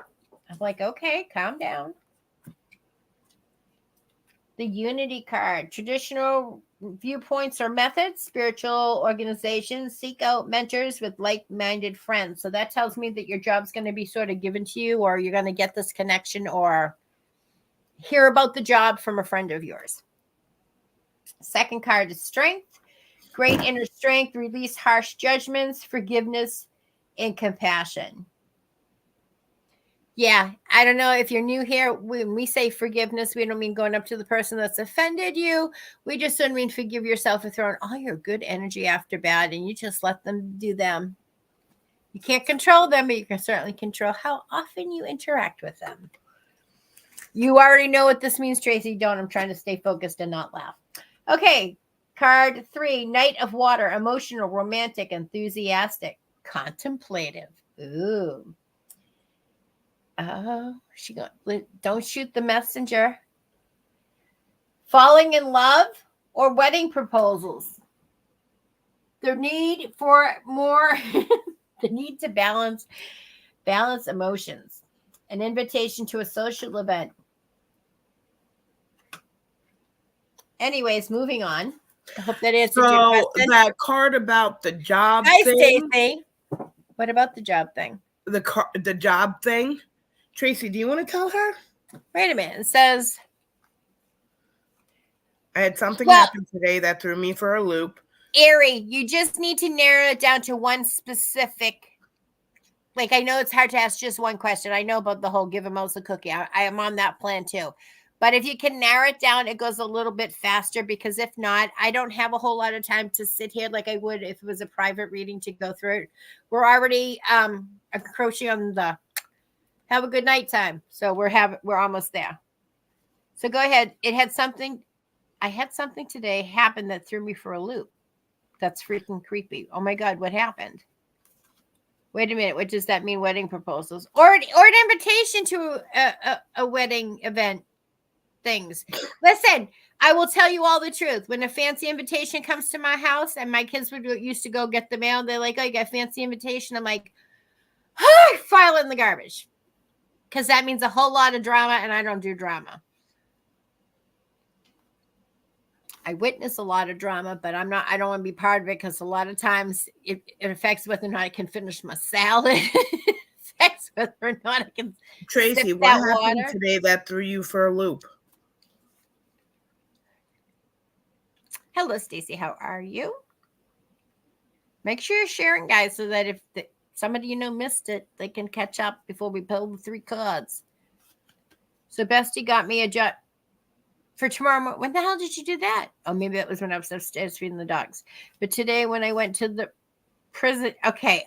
I'm like, okay, calm down. The Unity card. Traditional viewpoints or methods. Spiritual organizations seek out mentors with like-minded friends. So that tells me that your job's going to be sort of given to you, or you're going to get this connection or hear about the job from a friend of yours. Second card is strength. Great inner strength, release harsh judgments, forgiveness, and compassion. Yeah, I don't know if you're new here. When we say forgiveness, we don't mean going up to the person that's offended you. We just don't mean forgive yourself for throwing all your good energy after bad, and you just let them do them. You can't control them, but you can certainly control how often you interact with them. You already know what this means, Tracy. Don't. I'm trying to stay focused and not laugh. Okay. Card 3, Knight of Water, emotional, romantic, enthusiastic, contemplative. Ooh. Oh, don't shoot the messenger. Falling in love or wedding proposals. The need for more, the need to balance emotions. An invitation to a social event. Anyways, moving on. I hope that answered your question. That card about the job thing. Hi, Stacey. What about the job thing? The job thing? Tracy, do you want to tell her? Wait a minute. It says, I had something happen today that threw me for a loop. Ari, you just need to narrow it down to one specific. Like, I know it's hard to ask just one question. I know about the whole give a mouse a cookie. I am on that plan too. But if you can narrow it down, it goes a little bit faster, because if not, I don't have a whole lot of time to sit here like I would if it was a private reading to go through it. We're already encroaching on the have a good night time. So we're almost there. So go ahead. I had something today happen that threw me for a loop. That's freaking creepy. Oh my God, what happened? Wait a minute. What does that mean? Wedding proposals or an invitation to a wedding event? things. Listen, I will tell you all the truth. When a fancy invitation comes to my house, and my kids used to go get the mail, they're like, "Oh, you got a fancy invitation." I'm like, "Oh, file it in the garbage," because that means a whole lot of drama, and I don't do drama. I witness a lot of drama, but I don't want to be part of it, because a lot of times it affects whether or not I can finish my salad. It affects whether or not I can Tracy, sip what that happened water. today that threw you for a loop? Hello, Stacy. How are you? Make sure you're sharing, guys, so that if somebody missed it, they can catch up before we pull the 3 cards. So Bestie got me a job for tomorrow morning. When the hell did you do that? Oh, maybe that was when I was upstairs feeding the dogs. But today, when I went to the prison, okay.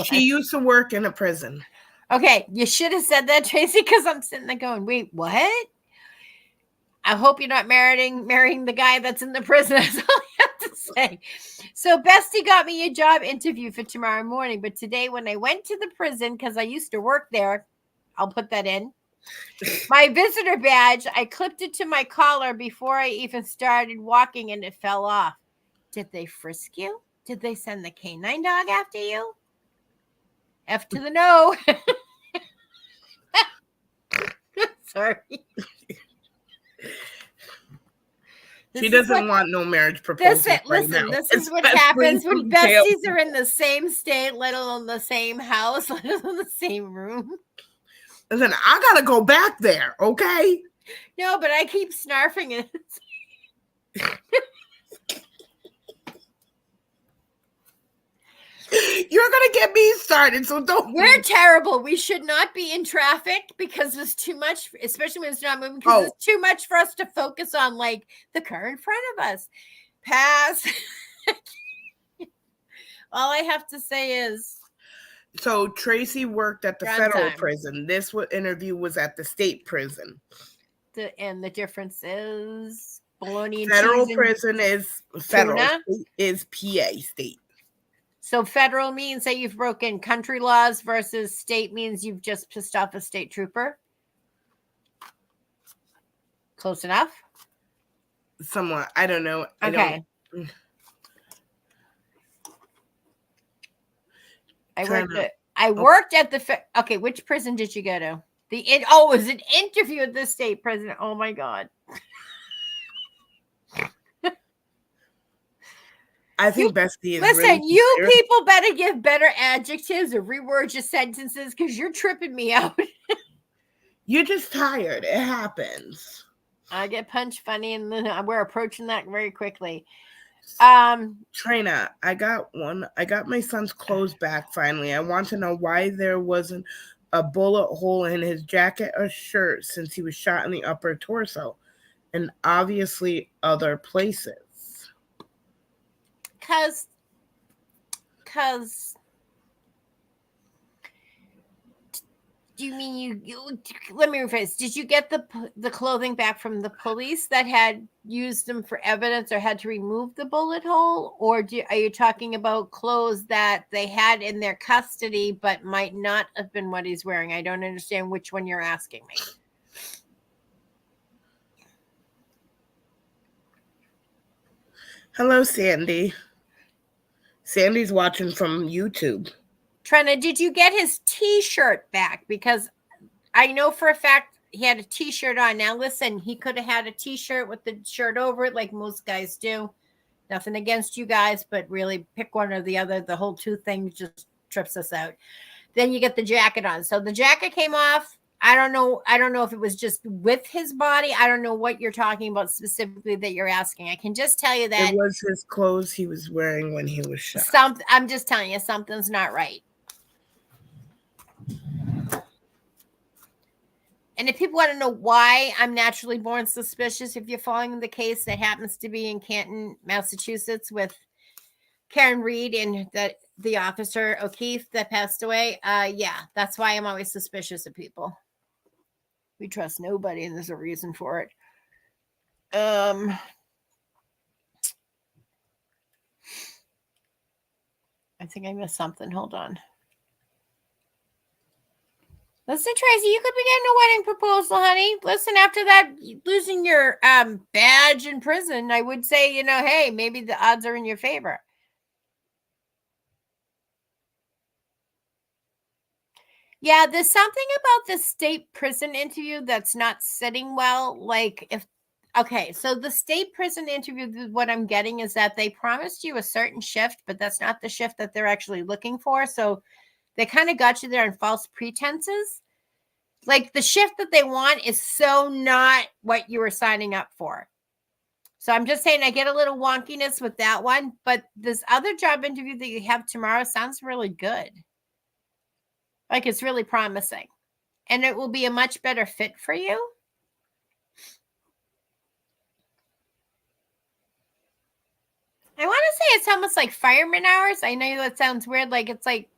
She used to work in a prison. Okay, you should have said that, Tracy, because I'm sitting there going, "Wait, what?" I hope you're not marrying the guy that's in the prison. That's all I have to say. So Bestie got me a job interview for tomorrow morning. But today, when I went to the prison, because I used to work there, I'll put that in. My visitor badge, I clipped it to my collar before I even started walking, and it fell off. Did they frisk you? Did they send the canine dog after you? F to the no. Sorry. She doesn't want no marriage proposal. This is what happens when besties are in the same state, let alone the same house, let alone the same room. Listen, I gotta go back there, okay? No, but I keep snarfing it. You're gonna get me started, so don't. We're terrible. We should not be in traffic because there's too much, especially when it's not moving, because it's too much for us to focus on, like the car in front of us. Pass. All I have to say is. So Tracy worked at the federal prison. This interview was at the state prison. And the difference is bologna and federal cheese. Prison is federal. State is PA state. So federal means that you've broken country laws versus state means you've just pissed off a state trooper. Close enough? Somewhat. I don't know. Okay. I worked at the okay, which prison did you go to? It was an interview at the state prison. Oh my God. I think Bestie is listen, you people better give better adjectives or reword your sentences, because you're tripping me out. You're just tired. It happens. I get punched funny, and then we're approaching that very quickly. Trina, I got my son's clothes back finally. I want to know why there wasn't a bullet hole in his jacket or shirt, since he was shot in the upper torso and obviously other places. Because do you mean you let me rephrase. Did you get the clothing back from the police that had used them for evidence or had to remove the bullet hole? Or are you talking about clothes that they had in their custody but might not have been what he's wearing? I don't understand which one you're asking me. Hello, Sandy. Sandy's watching from YouTube. Trina, did you get his t-shirt back? Because I know for a fact he had a t-shirt on. Now, listen, he could have had a t-shirt with the shirt over it like most guys do. Nothing against you guys, but really pick one or the other. The whole two thing just trips us out. Then you get the jacket on. So the jacket came off. I don't know if it was just with his body. I don't know what you're talking about specifically that you're asking. I can just tell you that it was his clothes he was wearing when he was shot. I'm just telling you, something's not right. And if people want to know why I'm naturally born suspicious, if you're following the case that happens to be in Canton, Massachusetts, with Karen Reed and the officer O'Keefe that passed away, yeah, that's why I'm always suspicious of people. We trust nobody, and there's a reason for it. I think I missed something. Hold on. Listen, Tracy, you could be getting a wedding proposal, honey. Listen, after that, losing your badge in prison, I would say, hey, maybe the odds are in your favor. Yeah, there's something about the state prison interview that's not sitting well. Okay, so the state prison interview, what I'm getting is that they promised you a certain shift, but that's not the shift that they're actually looking for. So they kind of got you there on false pretenses. Like the shift that they want is so not what you were signing up for. So I'm just saying I get a little wonkiness with that one, but this other job interview that you have tomorrow sounds really good. Like it's really promising. And it will be a much better fit for you. I want to say it's almost like fireman hours. I know that sounds weird. Like it's like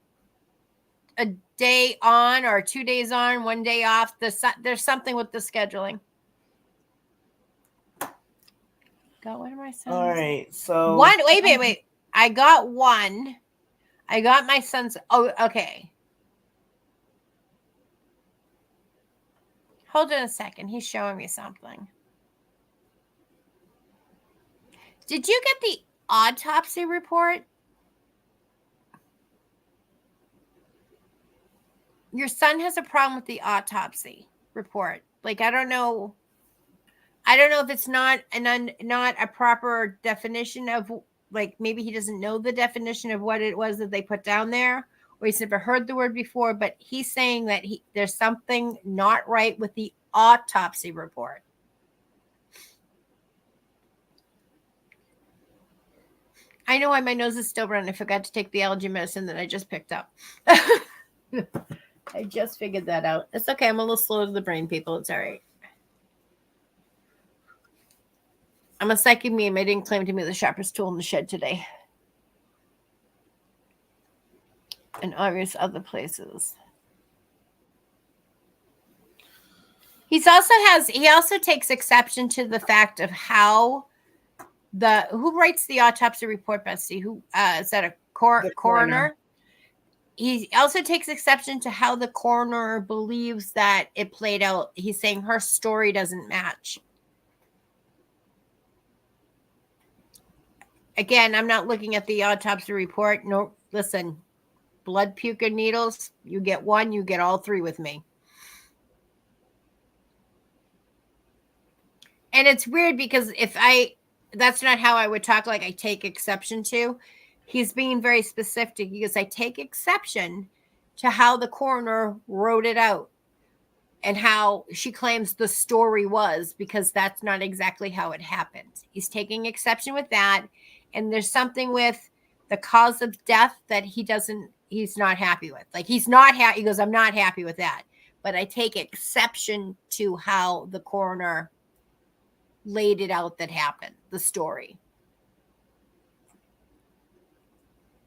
a day on or 2 days on, 1 day off. There's something with the scheduling. God, what am I saying? All right, so wait. I got one. I got my son's. Oh, okay. Hold on a second. He's showing me something. Did you get the autopsy report? Your son has a problem with the autopsy report. Like, I don't know if it's not a proper definition of, like, maybe he doesn't know the definition of what it was that they put down there, or he's never heard the word before, but he's saying that there's something not right with the autopsy report. I know why my nose is still running. I forgot to take the allergy medicine that I just picked up. I just figured that out. It's okay. I'm a little slow to the brain, people. It's all right. I'm a psychic medium. I didn't claim to be the sharpest tool in the shed today. And obvious other places. He also takes exception to the fact of how who writes the autopsy report, Bestie? Who is that a coroner? He also takes exception to how the coroner believes that it played out. He's saying her story doesn't match. Again, I'm not looking at the autopsy report. No, listen, blood, puke, and needles, you get one, you get all three with me. And it's weird because that's not how I would talk, like I take exception to. He's being very specific because I take exception to how the coroner wrote it out and how she claims the story was, because that's not exactly how it happened. He's taking exception with that. And there's something with the cause of death that he's not happy with. Like he's not happy. He goes, I'm not happy with that. But I take exception to how the coroner laid it out that happened, the story.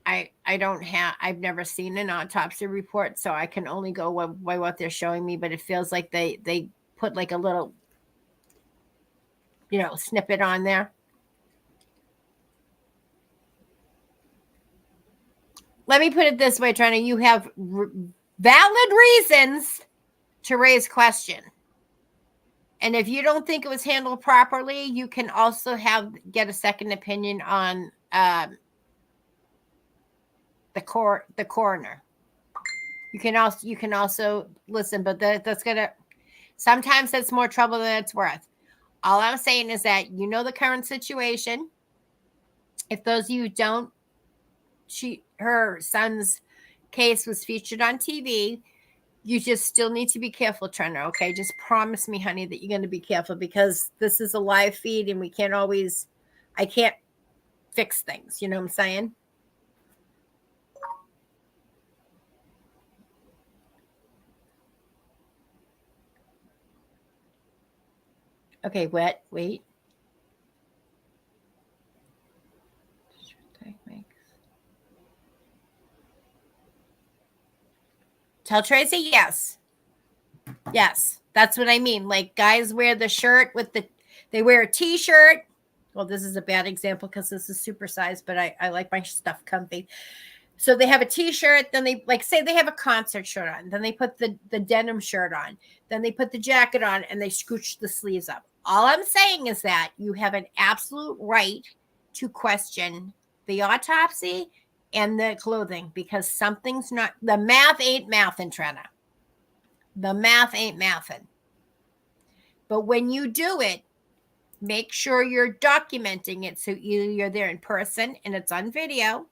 I've never seen an autopsy report, so I can only go by what they're showing me, but it feels like they put like a little, snippet on there. Let me put it this way, Trina, you have valid reasons to raise question. And if you don't think it was handled properly, you can also get a second opinion on the coroner. You can also listen, but that's gonna, sometimes it's more trouble than it's worth. All I'm saying is that the current situation. If those of you don't, her son's case was featured on TV. You just still need to be careful, Trina, okay? Just promise me, honey, that you're going to be careful, because this is a live feed and I can't fix things. You know what I'm saying? Okay, wait. Tell Tracy, yes. Yes, that's what I mean. Like guys wear the shirt they wear a t-shirt. Well, this is a bad example because this is supersized, but I like my stuff comfy. So they have a t-shirt, then they like say they have a concert shirt on, then they put the denim shirt on, then they put the jacket on and they scooch the sleeves up. All I'm saying is that you have an absolute right to question the autopsy and the clothing because something's not, the math ain't mathin', Trina. The math ain't mathin'. But when you do it, make sure you're documenting it so either you're there in person and it's on video,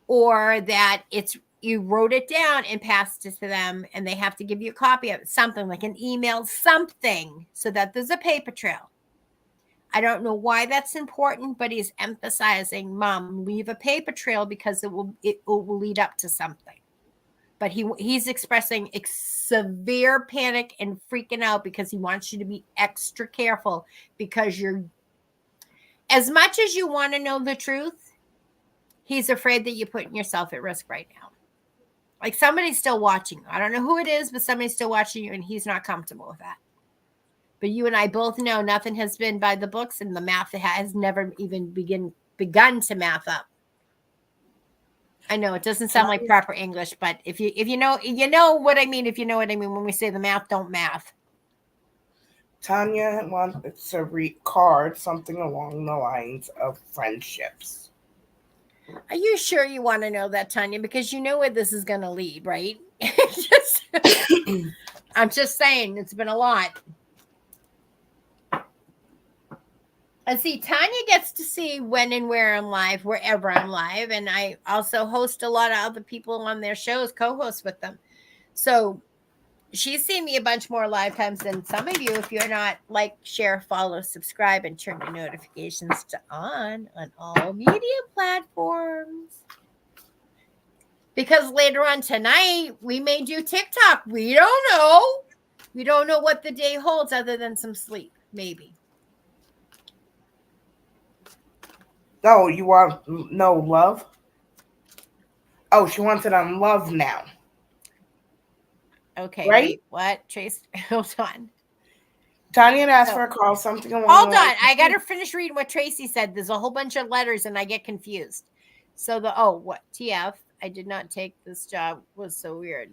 or that it's you wrote it down and passed it to them and they have to give you a copy of it, something like an email, something, so that there's a paper trail. I don't know why that's important, but he's emphasizing, Mom, leave a paper trail because it will lead up to something. But he's expressing severe panic and freaking out because he wants you to be extra careful because you're, as much as you want to know the truth, he's afraid that you're putting yourself at risk right now. Like somebody's still watching. I don't know who it is, but somebody's still watching you and he's not comfortable with that. But you and I both know nothing has been by the books and the math has never even begun to math up. I know it doesn't sound like proper English, but if you know what I mean, if you know what I mean when we say the math don't math. Tanya wants to record something along the lines of friendships. Are you sure you want to know that, Tanya? Because you know where this is going to lead, right? I'm just saying, it's been a lot. And see, Tanya gets to see when and where I'm live, wherever I'm live. And I also host a lot of other people on their shows, co-host with them. So she's seen me a bunch more live times than some of you. If you're not like, share, follow, subscribe, and turn your notifications to on all media platforms. Because later on tonight, we may do TikTok. We don't know. We don't know what the day holds other than some sleep, maybe. Oh, you want no love? Oh, she wants it on love now. Okay, right? wait, what? Trace, hold on. Tanya had asked for a call, something along Hold the on, I got to finish reading what Tracy said. There's a whole bunch of letters and I get confused. So what? TF, I did not take this job, was so weird.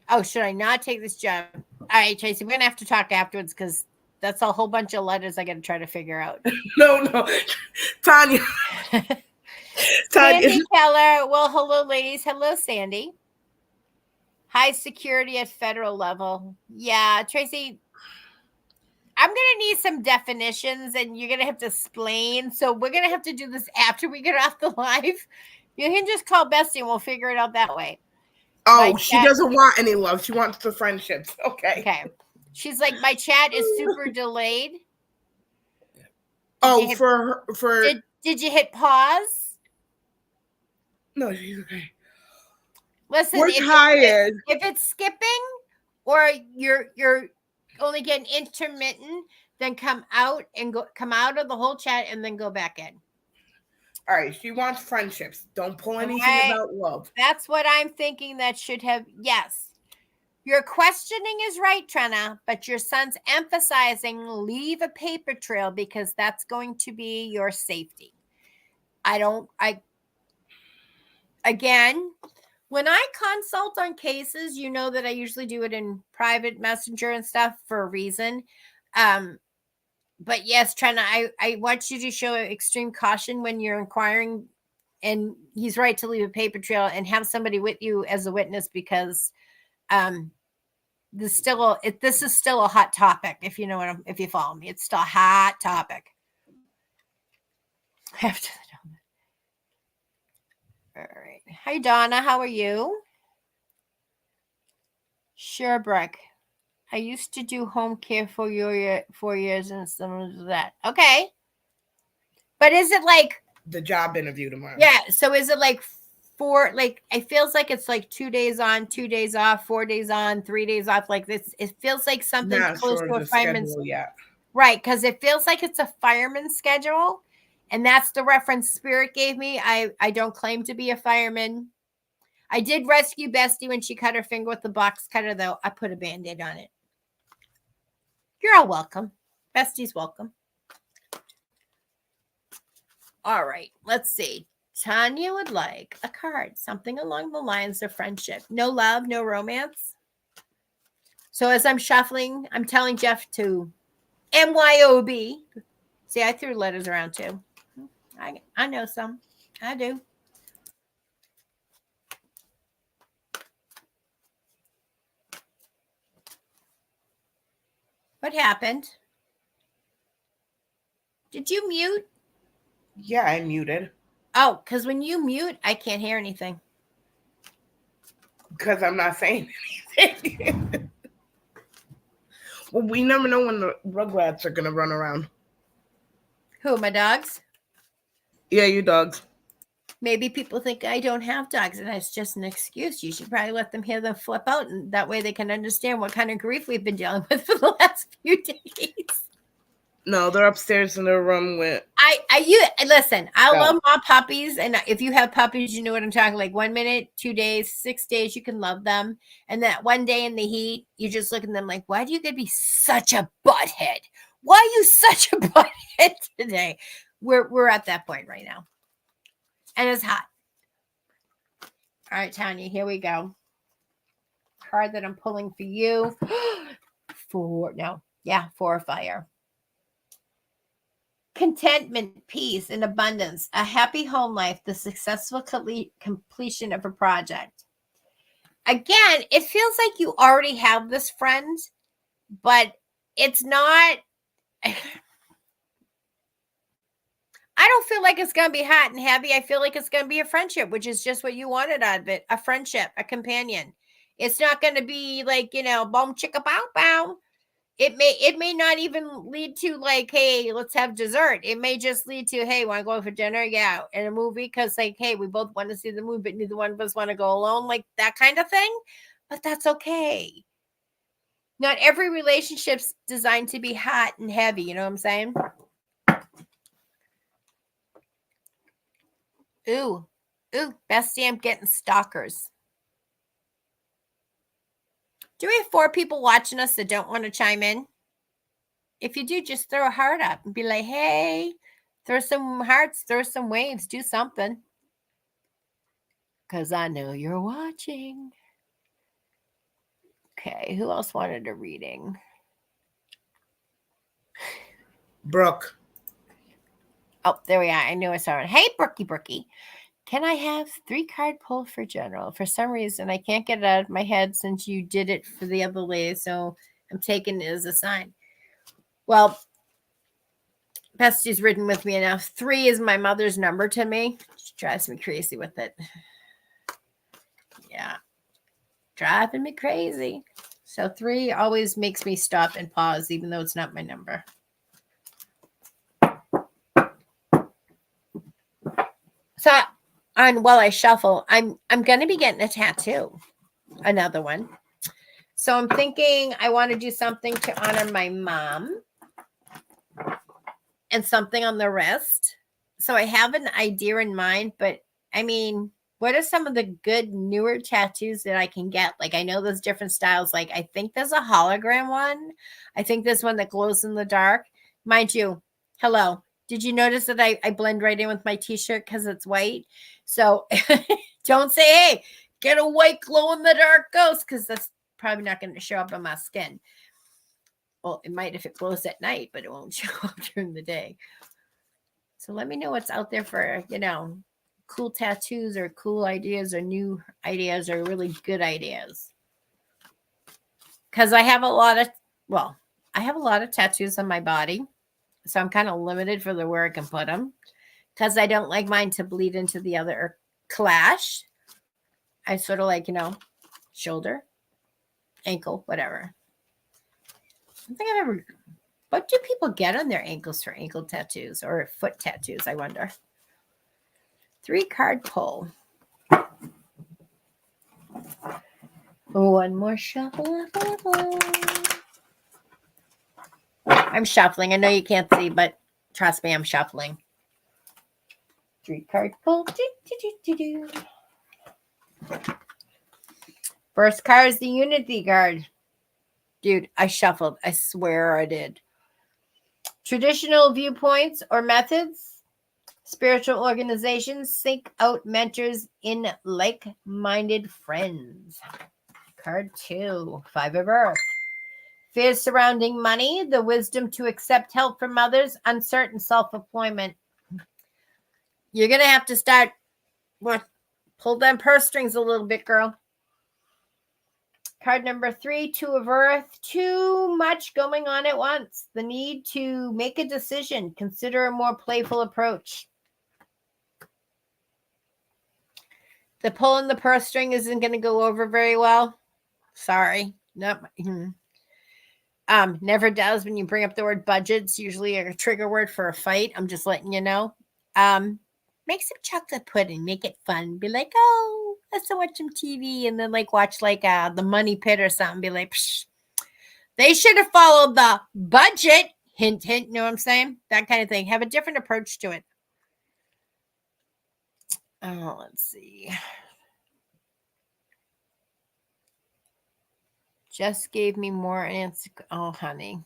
Oh, should I not take this job? All right, Tracy, we're going to have to talk afterwards because that's a whole bunch of letters I got to try to figure out. No, Tanya. Sandy Keller. Well, hello, ladies. Hello, Sandy. High security at federal level. Yeah, Tracy, I'm going to need some definitions and you're going to have to explain. So we're going to have to do this after we get off the live. You can just call Bestie and we'll figure it out that way. Oh, she doesn't want any love. She wants the friendships. Okay. She's like, my chat is super delayed. Did you hit pause? No, she's okay. Listen, we're tired. If it's skipping or you're only getting intermittent, then come out of the whole chat and then go back in. All right, she wants friendships. Don't pull anything about love. That's what I'm thinking that should have, yes. Your questioning is right, Trina, but your son's emphasizing leave a paper trail because that's going to be your safety. Again, when I consult on cases, you know that I usually do it in private messenger and stuff for a reason. But yes, Trina, I want you to show extreme caution when you're inquiring, and he's right to leave a paper trail and have somebody with you as a witness because this is still a hot topic. If you know if you follow me, it's still a hot topic. After the all right. Hi, Donna. How are you? Sherbrooke. I used to do home care for 4 years and some of that. Okay. But is it like the job interview tomorrow? Yeah. So is it like it feels like it's like 2 days on, 2 days off, 4 days on, 3 days off. Like this, it feels like something close to a fireman's. Right. Because it feels like it's a fireman's schedule. And that's the reference Spirit gave me. I don't claim to be a fireman. I did rescue Bestie when she cut her finger with the box cutter, though. I put a Band-Aid on it. You're all welcome. Bestie's welcome. All right, let's see. Tanya would like a card, something along the lines of friendship. No love, no romance. So as I'm shuffling, I'm telling Jeff to MYOB. See, I threw letters around too. I know some. I do. What happened? Did you mute? Yeah, I muted. Oh, because when you mute, I can't hear anything. Because I'm not saying anything. Well, we never know when the Rugrats are going to run around. Who, my dogs? Yeah, you dogs. Maybe people think I don't have dogs, and that's just an excuse. You should probably let them hear them flip out, and that way they can understand what kind of grief we've been dealing with for the last few days. No, they're upstairs in their room with. Listen, I love my puppies, and if you have puppies, you know what I'm talking. Like 1 minute, 2 days, 6 days, you can love them, and that one day in the heat, you just look at them like, why do you get to be such a butthead? Why are you such a butthead today? We're at that point right now, and it's hot. All right, Tanya, here we go. Card that I'm pulling for you. For fire. Contentment, peace, and abundance, a happy home life, the successful completion of a project. Again, it feels like you already have this friend, but it's not. I don't feel like it's going to be hot and heavy. I feel like it's going to be a friendship, which is just what you wanted out of it. A friendship, a companion. It's not going to be like, boom, chicka, bow, bow. It may not even lead to like, hey, let's have dessert. It may just lead to, hey, want to go for dinner? Yeah. And a movie because like, hey, we both want to see the movie, but neither one of us want to go alone. Like that kind of thing. But that's okay. Not every relationship's designed to be hot and heavy. You know what I'm saying? Ooh, Bestie, I'm getting stalkers. Do we have 4 people watching us that don't want to chime in? If you do, just throw a heart up and be like, hey, throw some hearts, throw some waves, do something. Because I know you're watching. Okay, who else wanted a reading? Brooke. Oh, there we are. I knew I saw it. Hey, Brookie. Can I have 3-card pull for general? For some reason, I can't get it out of my head since you did it for the other lady, so I'm taking it as a sign. Well, Bestie's ridden with me enough. 3 is my mother's number to me. She drives me crazy with it. Yeah. Driving me crazy. So 3 always makes me stop and pause, even though it's not my number. So while I shuffle, I'm going to be getting a tattoo. Another one. So I'm thinking I want to do something to honor my mom. And something on the wrist. So I have an idea in mind, but I mean, what are some of the good newer tattoos that I can get? Like I know there's different styles. Like I think there's a hologram one. I think there's one that glows in the dark. Mind you, hello. Did you notice that I blend right in with my t-shirt because it's white? So don't say, hey, get a white glow in the dark ghost because that's probably not going to show up on my skin. Well, it might if it glows at night, but it won't show up during the day. So let me know what's out there for, cool tattoos or cool ideas or new ideas or really good ideas. Because I have a lot of tattoos on my body. So I'm kind of limited for where I can put them. Because I don't like mine to bleed into the other or clash. I sort of like, shoulder, ankle, whatever. I don't think I've ever. What do people get on their ankles for ankle tattoos or foot tattoos, I wonder? 3-card pull. One more shuffle. I'm shuffling. I know you can't see, but trust me, I'm shuffling. 3-card pull. First card is the Unity card. Dude, I shuffled. I swear I did. Traditional viewpoints or methods. Spiritual organizations seek out mentors in like-minded friends. Card 2, 5 of Earth. Fears surrounding money, the wisdom to accept help from others, uncertain self-employment. You're going to have to start, pull them purse strings a little bit, girl. Card number 3, 2 of Earth. Too much going on at once. The need to make a decision. Consider a more playful approach. The pulling the purse string isn't going to go over very well. Sorry. Nope. Never does when you bring up the word budget. It's usually a trigger word for a fight. I'm just letting you know. Make some chocolate pudding. Make it fun. Be like, oh, let's watch some TV. And then watch the Money Pit or something. Be like, psh, they should have followed the budget. Hint, hint. You know what I'm saying? That kind of thing. Have a different approach to it. Oh, let's see. Just gave me more answer. Oh, honey.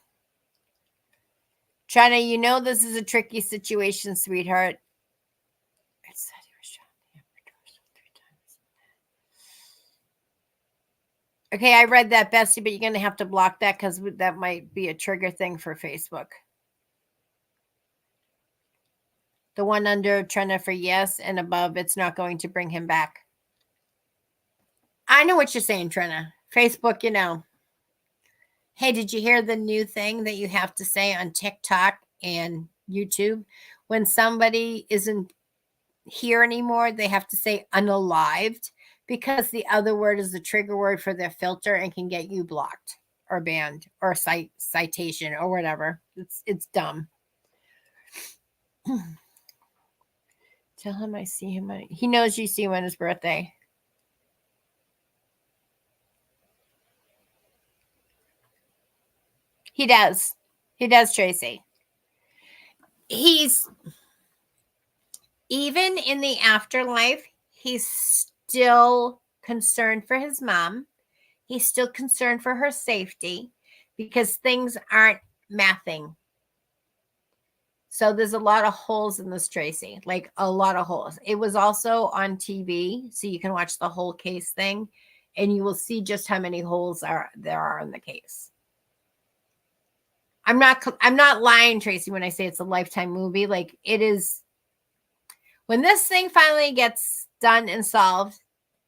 China, you know this is a tricky situation, sweetheart. I said he was trying to hammer torso 3 times. Okay, I read that, Bestie, but you're going to have to block that because that might be a trigger thing for Facebook. The one under Trina for yes and above, it's not going to bring him back. I know what you're saying, Trina. Facebook, you know. Hey, did you hear the new thing that you have to say on TikTok and YouTube? When somebody isn't here anymore, they have to say unalived because the other word is the trigger word for their filter and can get you blocked or banned or citation or whatever. It's dumb. Tell him I see him. He knows you see him on his birthday. He does. He does, Tracy. He's, even in the afterlife, he's still concerned for his mom. He's still concerned for her safety because things aren't mathing. So there's a lot of holes in this, Tracy, like a lot of holes. It was also on TV, so you can watch the whole case thing, and you will see just how many holes there are in the case. I'm not lying, Tracy, when I say it's a Lifetime movie. Like, it is. When this thing finally gets done and solved,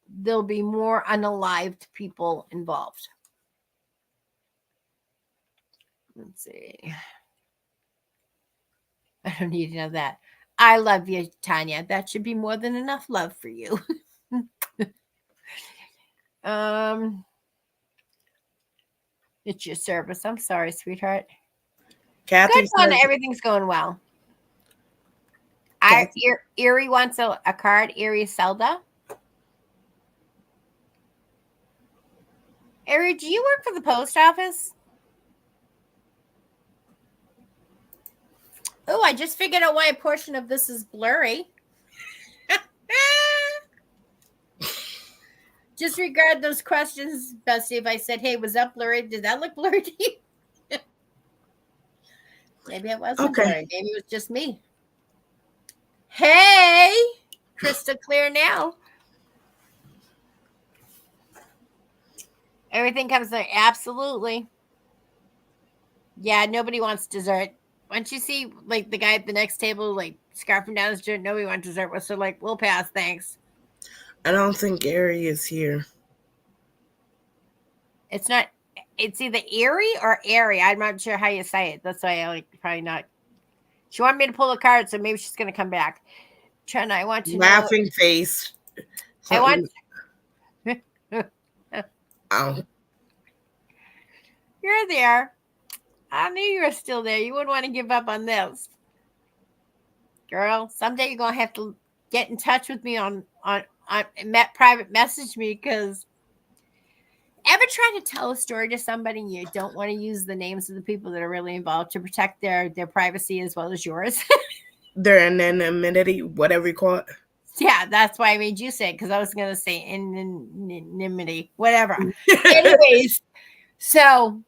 there'll be more unalived people involved. Let's see. I don't need to know that. I love you, Tanya. That should be more than enough love for you. It's your service. I'm sorry, sweetheart. Kathy Good one. says, Everything's going well. Erie wants a card. Erie Zelda. Erie, do you work for the post office? Oh, I just figured out why a portion of this is blurry. Just regard those questions, Bestie. If I said, hey, was that blurry? Did that look blurry to you? Maybe it wasn't blurry. Maybe it was just me. Hey, crystal clear now. Everything comes there. Absolutely. Yeah, nobody wants dessert. Once you see, like, the guy at the next table, like, scarfing down his dessert, nobody wants dessert. So, like, we'll pass, thanks. I don't think Ari is here. It's not, it's either Erie or Airy. I'm not sure how you say it. That's why I probably not. She wanted me to pull a card, so maybe she's going to come back. Trina, I want to Laughing face. I want. Oh. You're there. I knew you were still there. You wouldn't want to give up on this. Girl, someday you're going to have to get in touch with me on private message me, because ever try to tell a story to somebody and you don't want to use the names of the people that are really involved to protect their privacy as well as yours? Their anonymity, whatever you call it. Yeah, that's why I made you say it, because I was going to say anonymity, whatever. Anyways, so,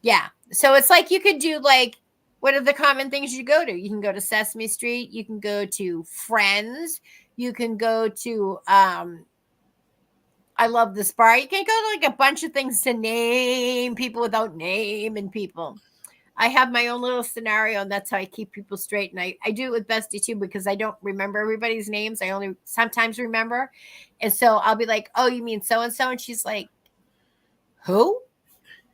yeah. So it's like you could do, like, What are the common things you go to? You can go to Sesame Street. You can go to Friends. You can go to I love this bar. You can go to like a bunch of things to name people without naming people. I have my own little scenario, and that's how I keep people straight. And I do it with Bestie too, because I don't remember everybody's names. I only sometimes remember. And so I'll be like, oh, you mean so and so? And she's like, who?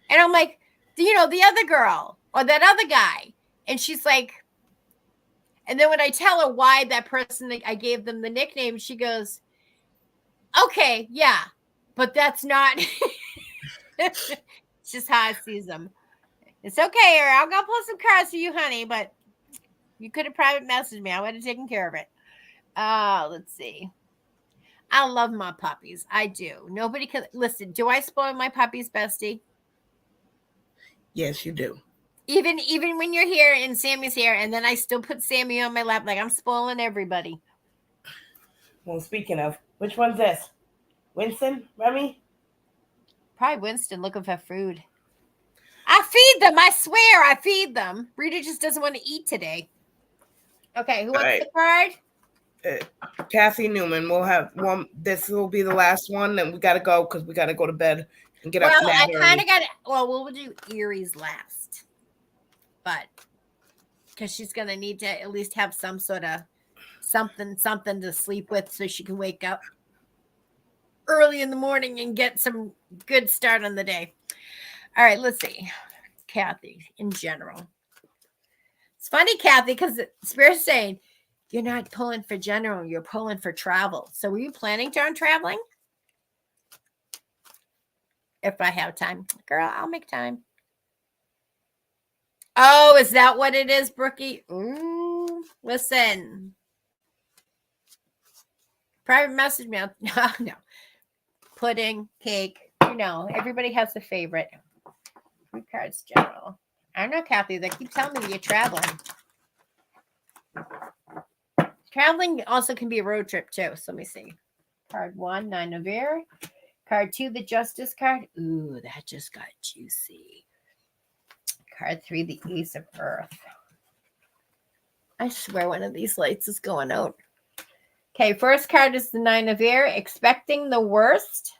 And I'm like, the other girl or that other guy. And she's like, and then when I tell her why that person, I gave them the nickname, she goes, okay, yeah, but that's not. It's just how I sees them. It's okay, or I'll go pull some cards for you, honey, but you could have private messaged me. I would have taken care of it. Let's see. I love my puppies. I do. Nobody can listen. Do I spoil my puppies, Bestie? Yes, you do. Even when you're here and Sammy's here, and then I still put Sammy on my lap, like I'm spoiling everybody. Well, speaking of, which one's this? Winston? Remy? Probably Winston looking for food. I feed them. I swear I feed them. Rita just doesn't want to eat today. Okay, who wants the card? Kathy Newman. We'll have one. This will be the last one, and we got to go because we got to go to bed and get up. Well, I kind of got it. Well, we'll do Erie's last, but because she's gonna need to at least have some sort of something to sleep with, so she can wake up early in the morning and get some good start on the day. All right, let's see. Kathy, in general. It's funny, Kathy, because Spirit's saying you're not pulling for general, you're pulling for travel. So were you planning on traveling? If I have time. Girl, I'll make time. Oh, is that what it is, Brookie? Ooh, listen. Private message me. No. Pudding, cake. Everybody has a favorite. 3 cards, general. I don't know, Kathy. They keep telling me you're traveling. Traveling also can be a road trip, too. So let me see. Card 1, 9 of air. Card 2, the justice card. Ooh, that just got juicy. Card 3, the ace of earth. I swear one of these lights is going out. Okay, first card is the 9 of air. Expecting the worst.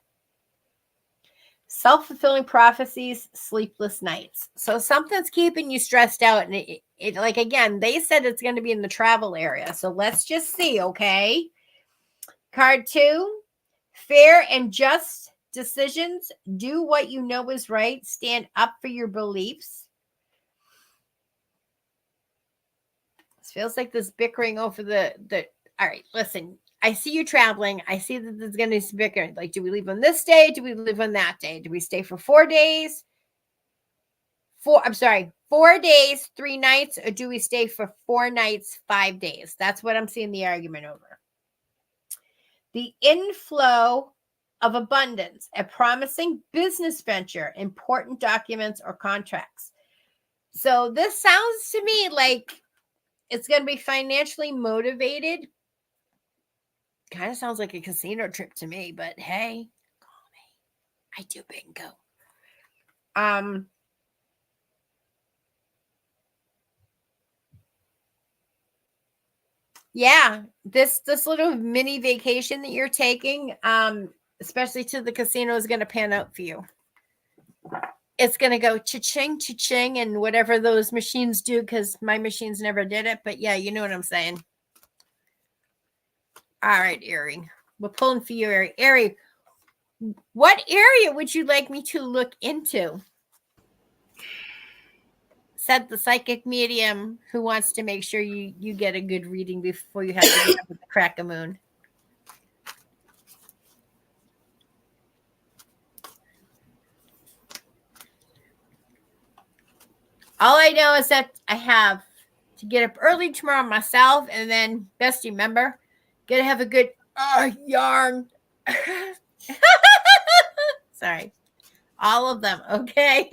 Self-fulfilling prophecies, sleepless nights. So something's keeping you stressed out. And it like, again, they said it's going to be in the travel area. So let's just see, okay? Card 2, fair and just decisions. Do what you know is right. Stand up for your beliefs. This feels like this bickering over the all right, listen. I see you traveling. I see that there's going to be some bickering. Like, do we leave on this day? Do we leave on that day? Do we stay for 4 days? 4 days, 3 nights, or do we stay for 4 nights, 5 days? That's what I'm seeing the argument over. The inflow of abundance, a promising business venture, important documents or contracts. So this sounds to me like it's going to be financially motivated. Kind of sounds like a casino trip to me, but hey, call me. I do bingo. Yeah, this little mini vacation that you're taking, especially to the casino, is going to pan out for you. It's going to go cha-ching, cha-ching, and whatever those machines do, because my machines never did it. But yeah, you know what I'm saying. All right, Erie. We're pulling for you, Erie. Erie, what area would you like me to look into? Said the psychic medium who wants to make sure you get a good reading before you have to get up with the crack of moon. All I know is that I have to get up early tomorrow myself, and then Bestie, remember, gotta have a good yarn. Sorry. All of them, okay?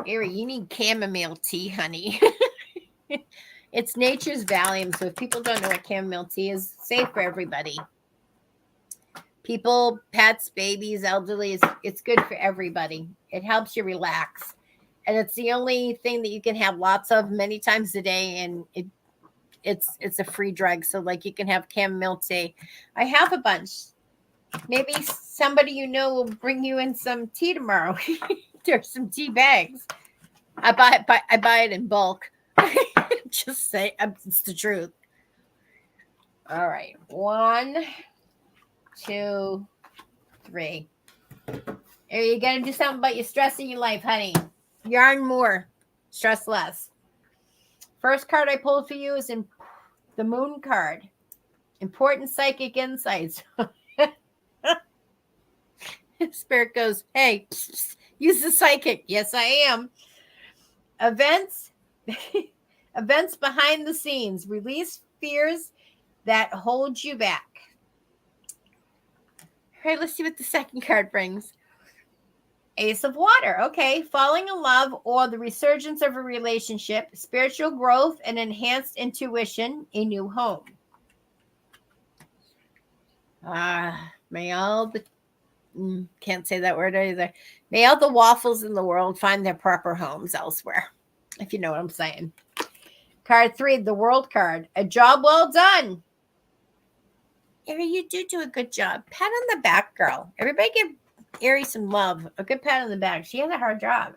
Gary, you need chamomile tea, honey. It's nature's Valium, so if people don't know what chamomile tea is, safe for everybody. People, pets, babies, elderly. It's good for everybody. It helps you relax. And it's the only thing that you can have lots of many times a day, and it's a free drug. So like you can have chamomile tea. I have a bunch. Maybe somebody you know will bring you in some tea tomorrow. There's some tea bags. I buy it in bulk. Just say it's the truth. All right, 1, 2, 3. You got to do something about your stress in your life, honey. Yarn more, stress less. First card I pulled for you is in the Moon card. Important psychic insights. Spirit goes, hey, use the psychic. Yes, I am. Events. Events behind the scenes. Release fears that hold you back. All right, let's see what the second card brings. Ace of Water. Okay. Falling in love or the resurgence of a relationship, spiritual growth and enhanced intuition, a new home. May all the can't say that word either. May all the waffles in the world find their proper homes elsewhere, if you know what I'm saying. Card 3, the World card. A job well done. Ari, you do a good job. Pat on the back, girl. Everybody give Ari some love. A good pat on the back. She has a hard job.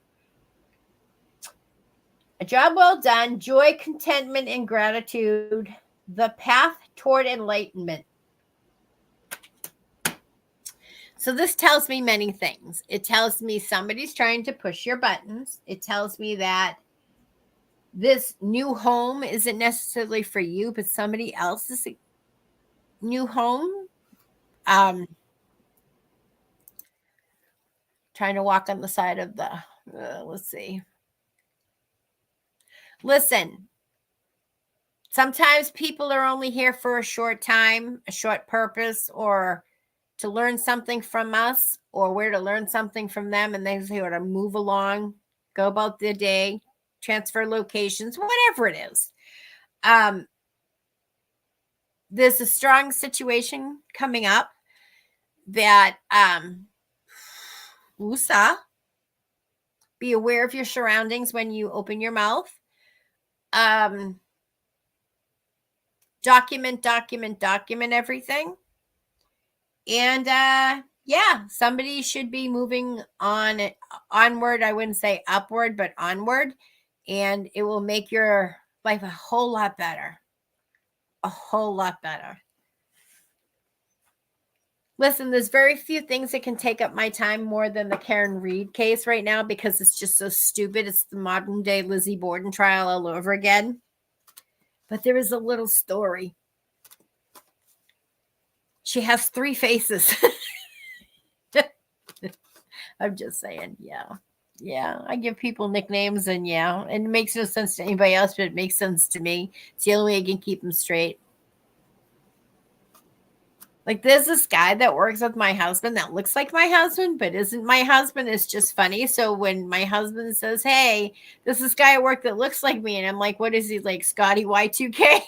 A job well done. Joy, contentment, and gratitude. The path toward enlightenment. So this tells me many things. It tells me somebody's trying to push your buttons. It tells me that this new home isn't necessarily for you, but somebody else's new home. Trying to walk on the side of the, let's see. Listen, sometimes people are only here for a short time, a short purpose, or to learn something from us, or we're to learn something from them, and they sort of move along, go about their day, transfer locations, whatever it is. There's a strong situation coming up that Usa, be aware of your surroundings when you open your mouth. Document everything. And yeah, somebody should be moving onward. I wouldn't say upward, but onward. And it will make your life a whole lot better. A whole lot better. Listen, there's very few things that can take up my time more than the Karen Reed case right now because it's just so stupid. It's the modern day Lizzie Borden trial all over again. But there is a little story. She has 3 faces. I'm just saying, yeah. Yeah, I give people nicknames, and yeah, and it makes no sense to anybody else, but it makes sense to me. It's the only way I can keep them straight. Like, there's this guy that works with my husband that looks like my husband, but isn't my husband. It's just funny. So when my husband says, hey, this is guy at work that looks like me, and I'm like, what is he, like Scotty Y2K?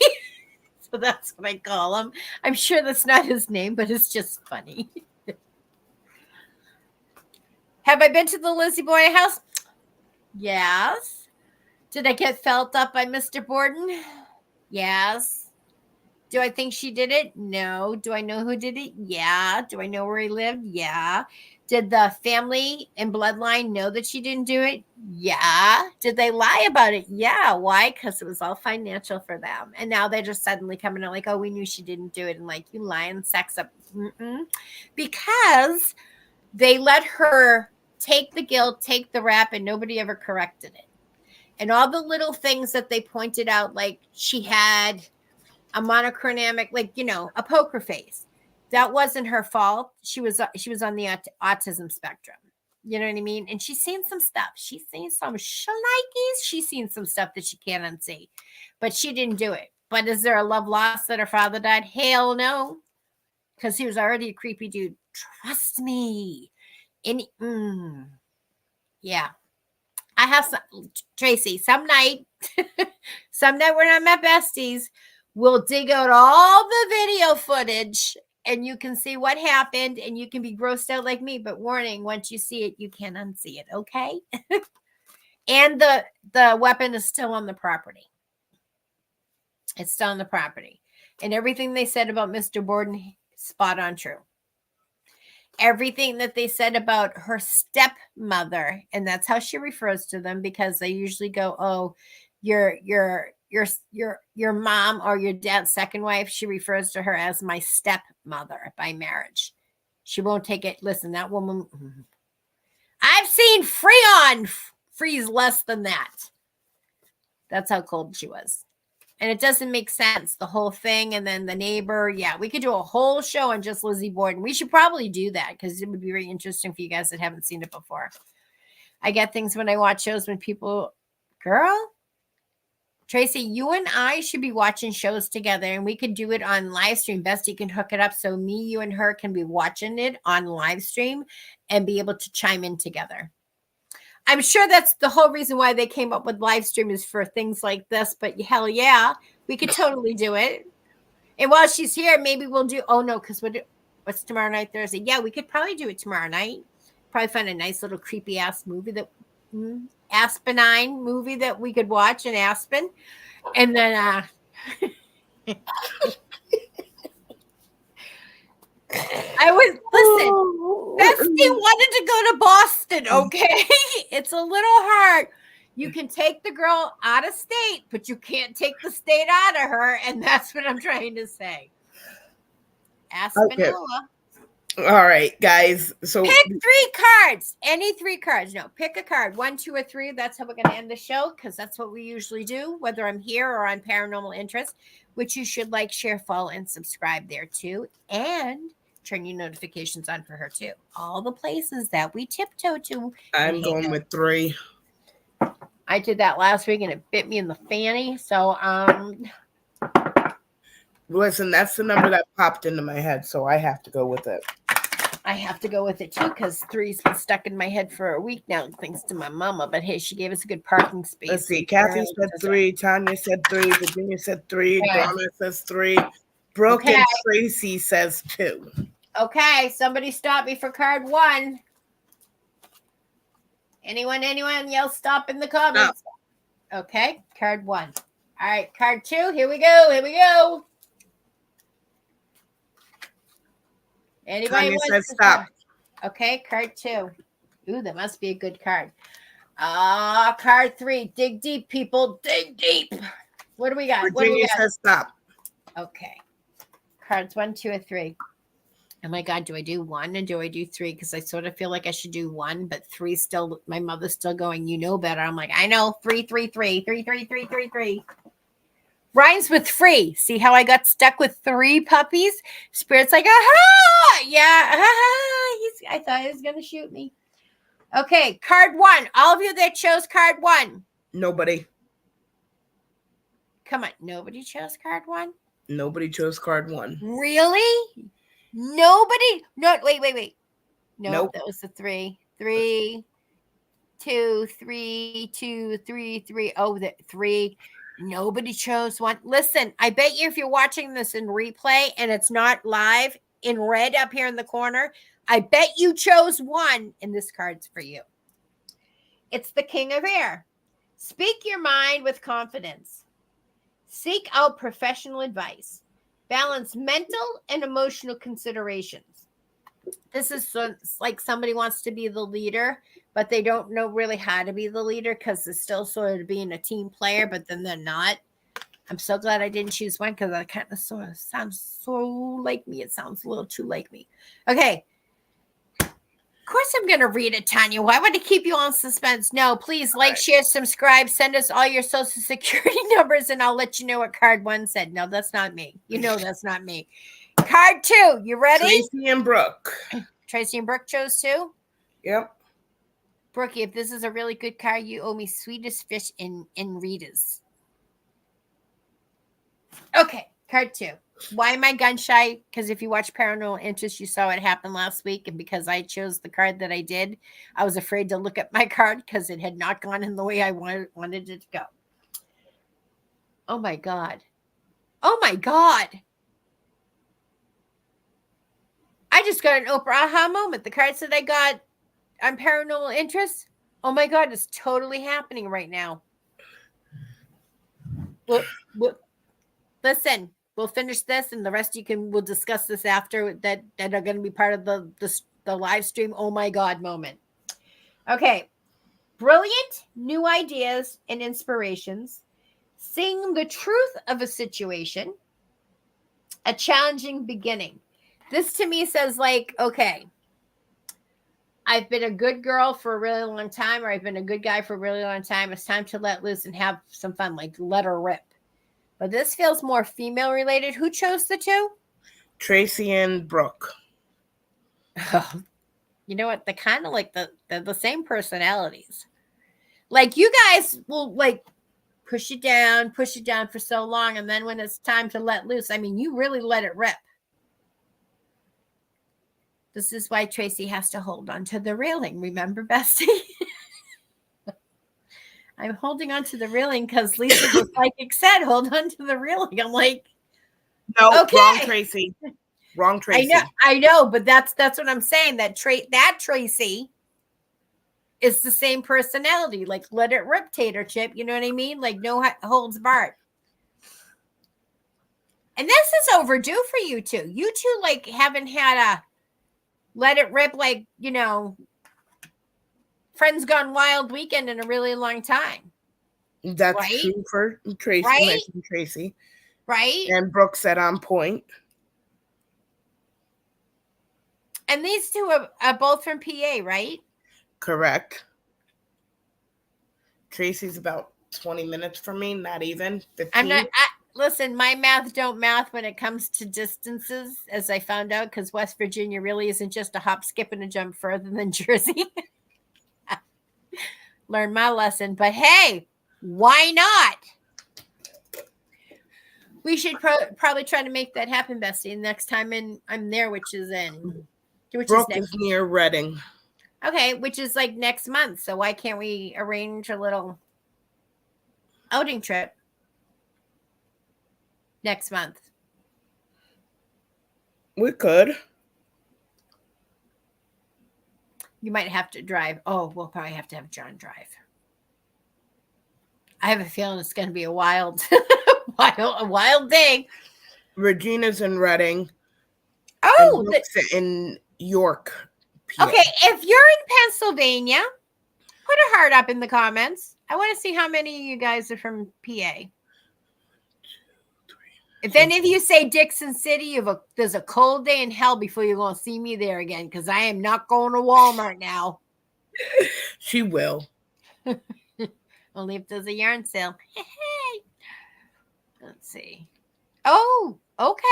So that's what I call him. I'm sure that's not his name, but it's just funny. Have I been to the Lizzie Boy house? Yes. Did I get felt up by Mr. Borden? Yes. Do I think she did it? No. Do I know who did it? Yeah. Do I know where he lived? Yeah. Did the family and bloodline know that she didn't do it? Yeah. Did they lie about it? Yeah. Why? Because it was all financial for them. And now they're just suddenly coming out like, oh, we knew she didn't do it. And like, you lying sex up. Because they let her take the guilt, take the rap, and nobody ever corrected it. And all the little things that they pointed out, like she had a monochromatic, like, you know, a poker face. That wasn't her fault. She was on the autism spectrum. You know what I mean? And she's seen some stuff. She's seen some shnikes. She's seen some stuff that she can't unsee. But she didn't do it. But is there a love loss that her father died? Hell no. Because he was already a creepy dude. Trust me. Yeah. I have some, Tracy, some night when I'm at Bestie's, we'll dig out all the video footage and you can see what happened and you can be grossed out like me. But warning, once you see it, you can't unsee it. Okay. And the weapon is still on the property. It's still on the property. And everything they said about Mr. Borden, spot on true. Everything that they said about her stepmother, and that's how she refers to them, because they usually go, oh, your mom or your dad's second wife. She refers to her as my stepmother by marriage. She won't take it. Listen, that woman, I've seen Freon freeze less than that. That's how cold she was. And it doesn't make sense, the whole thing. And then the neighbor. Yeah, we could do a whole show on just Lizzie Borden. We should probably do that because it would be very interesting for you guys that haven't seen it before. I get things when I watch shows when people, girl, Tracy, you and I should be watching shows together, and we could do it on live stream. Bestie can hook it up so me, you, and her can be watching it on live stream and be able to chime in together. I'm sure that's the whole reason why they came up with live stream is for things like this, but hell yeah, we could totally do it. And while she's here, maybe we'll do, oh no, because what's tomorrow night, Thursday? Yeah, we could probably do it tomorrow night. Probably find a nice little creepy ass movie Aspenine movie that we could watch in Aspen. And then, listen, Bestie wanted to go to Boston, okay? It's a little hard. You can take the girl out of state, but you can't take the state out of her, and that's what I'm trying to say. Aspenella. Okay. All right, guys. So pick 3 cards. Any 3 cards. No, pick a card. 1, 2, or 3. That's how we're going to end the show, because that's what we usually do, whether I'm here or on Paranormal Interest, which you should like, share, follow, and subscribe there too. And turn your notifications on for her too. All the places that we tiptoe to. I'm going with 3. I did that last week and it bit me in the fanny. So listen, that's the number that popped into my head, so I have to go with it. I have to go with it too, because 3's been stuck in my head for a week now, thanks to my mama. But hey, she gave us a good parking space. Let's see. Kathy said 3. Tanya said 3. Virginia said 3. Okay. Donna says 3. Brooke and Tracy says 2. Okay, somebody stop me for card 1. Anyone yell stop in the comments? Stop. Okay, card 1. All right, card 2. Here we go. Anybody Tanya says stop. Okay, card 2. Ooh, that must be a good card. Card 3. Dig deep, people. Dig deep. What do we got? Virginia says stop. Okay. Cards 1, 2, or 3. Oh my God, do I do 1 or do I do 3? Because I sort of feel like I should do 1, but 3 still, my mother's still going, you know better. I'm like, I know, 3, 3, 3, 3, 3, 3, 3, 3. Rhymes with free. See how I got stuck with 3 puppies? Spirit's like, aha! Yeah, aha! I thought he was going to shoot me. Okay, card 1. All of you that chose card 1. Nobody. Come on, nobody chose card 1? Nobody chose card 1. Really? Nobody? No, wait. No, nope. That was the 3. 3, 2, 3, 2, 3, 3. Oh, the 3. Nobody chose 1. Listen, I bet you if you're watching this in replay and it's not live in red up here in the corner, I bet you chose 1, and this card's for you. It's the King of Air. Speak your mind with confidence. Seek out professional advice. Balance mental and emotional considerations. This is like somebody wants to be the leader, but they don't know really how to be the leader because they're still sort of being a team player, but then they're not. I'm so glad I didn't choose 1 because that kind of sort of sounds so like me. It sounds a little too like me. Okay. Of course I'm going to read it, Tanya. Why would I keep you on suspense? No, please like, share, subscribe. Send us all your social security numbers, and I'll let you know what card 1 said. No, that's not me. You know that's not me. Card 2. You ready? Tracy and Brooke. Tracy and Brooke chose 2? Yep. Brookie, if this is a really good card, you owe me sweetest fish in Rita's. Okay, card 2. Why am I gun shy? Because if you watch Paranormal Interest, you saw what happened last week. And because I chose the card that I did, I was afraid to look at my card because it had not gone in the way I wanted it to go. Oh, my God. Oh, my God. just got an Oprah aha moment. The cards that I got on paranormal interest, oh my God, it's totally happening right now. Listen, we'll finish this, and the rest we'll discuss this after that are going to be part of the live stream. Oh my God moment. Okay. Brilliant new ideas and inspirations, seeing the truth of a situation, a challenging beginning. This to me says like, okay, I've been a good girl for a really long time, or I've been a good guy for a really long time. It's time to let loose and have some fun, like let her rip. But this feels more female related. Who chose the two? Tracy and Brooke. You know what? They're kind of like the same personalities. Like you guys will like push it down for so long, and then when it's time to let loose, I mean, you really let it rip. This is why Tracy has to hold on to the railing. Remember, Bestie? I'm holding on to the railing because Lisa, the psychic, said, hold on to the railing. I'm like, no, okay. Wrong Tracy. Wrong Tracy. I know, but that's what I'm saying. That Tracy is the same personality. Like, let it rip, tater chip. You know what I mean? Like, no holds barred. And this is overdue for you two. You two, like, haven't had a let it rip, like, you know, Friends Gone Wild weekend in a really long time. That's right? True for Tracy. Right? Tracy. Right? And Brooke said on point. And these two are both from PA, right? Correct. Tracy's about 20 minutes from me, not even 15. Listen, my math don't math when it comes to distances, as I found out, because West Virginia really isn't just a hop, skip, and a jump further than Jersey. Learned my lesson. But hey, why not? We should probably try to make that happen, Bestie. Next time I'm there, which is near Reading. Okay, which is like next month. So why can't we arrange a little outing trip next month? We could. You might have to drive. Oh, we'll probably have to have John drive. I have a feeling it's going to be a wild day. Regina's in Reading. Oh, in York. PA. Okay, if you're in Pennsylvania, put a heart up in the comments. I want to see how many of you guys are from PA. If any of you say Dixon City, there's a cold day in hell before you're going to see me there again, because I am not going to Walmart now. She will. Only if there's a yarn sale. Let's see. Oh, okay.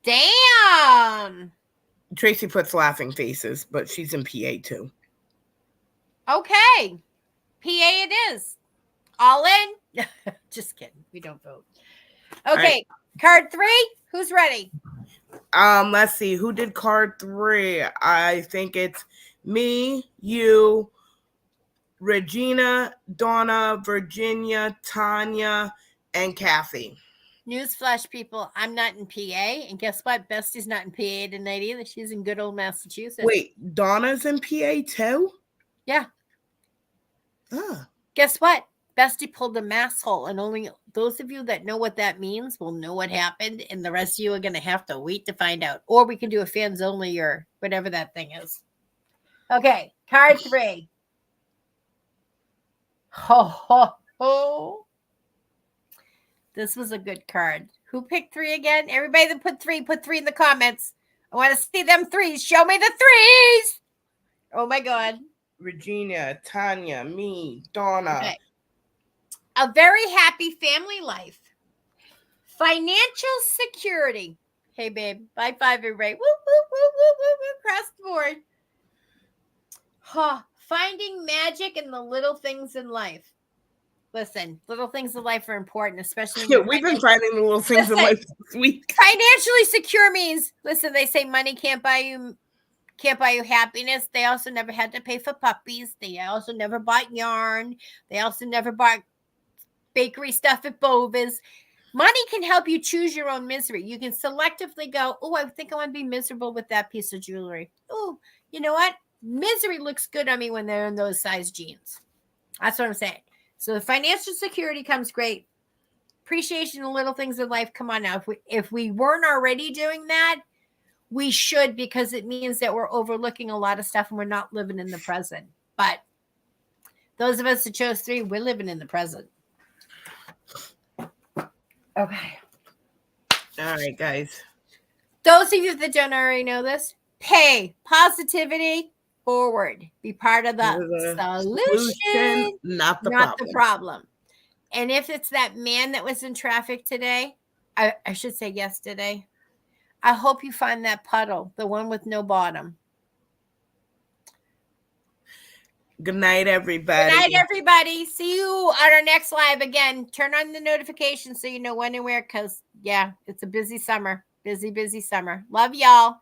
Damn. Tracy puts laughing faces, but she's in PA too. Okay. PA it is. All in? Just kidding. We don't vote. Okay. Right. Card 3. Who's ready? Let's see. Who did card 3? I think it's me, you, Regina, Donna, Virginia, Tanya, and Kathy. Newsflash, people, I'm not in PA. And guess what? Bestie's not in PA tonight either. She's in good old Massachusetts. Wait, Donna's in PA too? Yeah. Guess what? Bestie pulled a mass hole, and only those of you that know what that means will know what happened, and the rest of you are going to have to wait to find out. Or we can do a fans only or whatever that thing is. Okay, card 3. Ho, ho, ho. This was a good card. Who picked 3 again? Everybody that put 3 in the comments. I want to see them 3s. Show me the 3s. Oh, my God. Regina, Tanya, me, Donna. Okay. A very happy family life. Financial security. Hey, babe. Bye, 5, everybody. Woo, woo, woo, woo, woo, woo. Across the board. Huh. Finding magic in the little things in life. Listen, little things in life are important, especially when we've been finding the little things in life this week. Financially secure means, listen, they say money can't buy you happiness. They also never had to pay for puppies. They also never bought yarn. They also never bought bakery stuff at Bova's. Money can help you choose your own misery. You can selectively go, oh, I think I want to be miserable with that piece of jewelry. Oh, you know what? Misery looks good on me when they're in those size jeans. That's what I'm saying. So the financial security comes great. Appreciation of little things in life. Come on now. If we weren't already doing that, we should, because it means that we're overlooking a lot of stuff and we're not living in the present. But those of us that chose 3, we're living in the present. Okay. All right, guys. Those of you that don't already know this, pay positivity forward. Be part of the solution, not the problem. And if it's that man that was in traffic today, I should say yesterday, I hope you find that puddle, the one with no bottom. Good night, everybody. Good night, everybody. See you on our next live. Again, turn on the notifications so you know when and where, because, yeah, it's a busy summer. Busy, busy summer. Love y'all.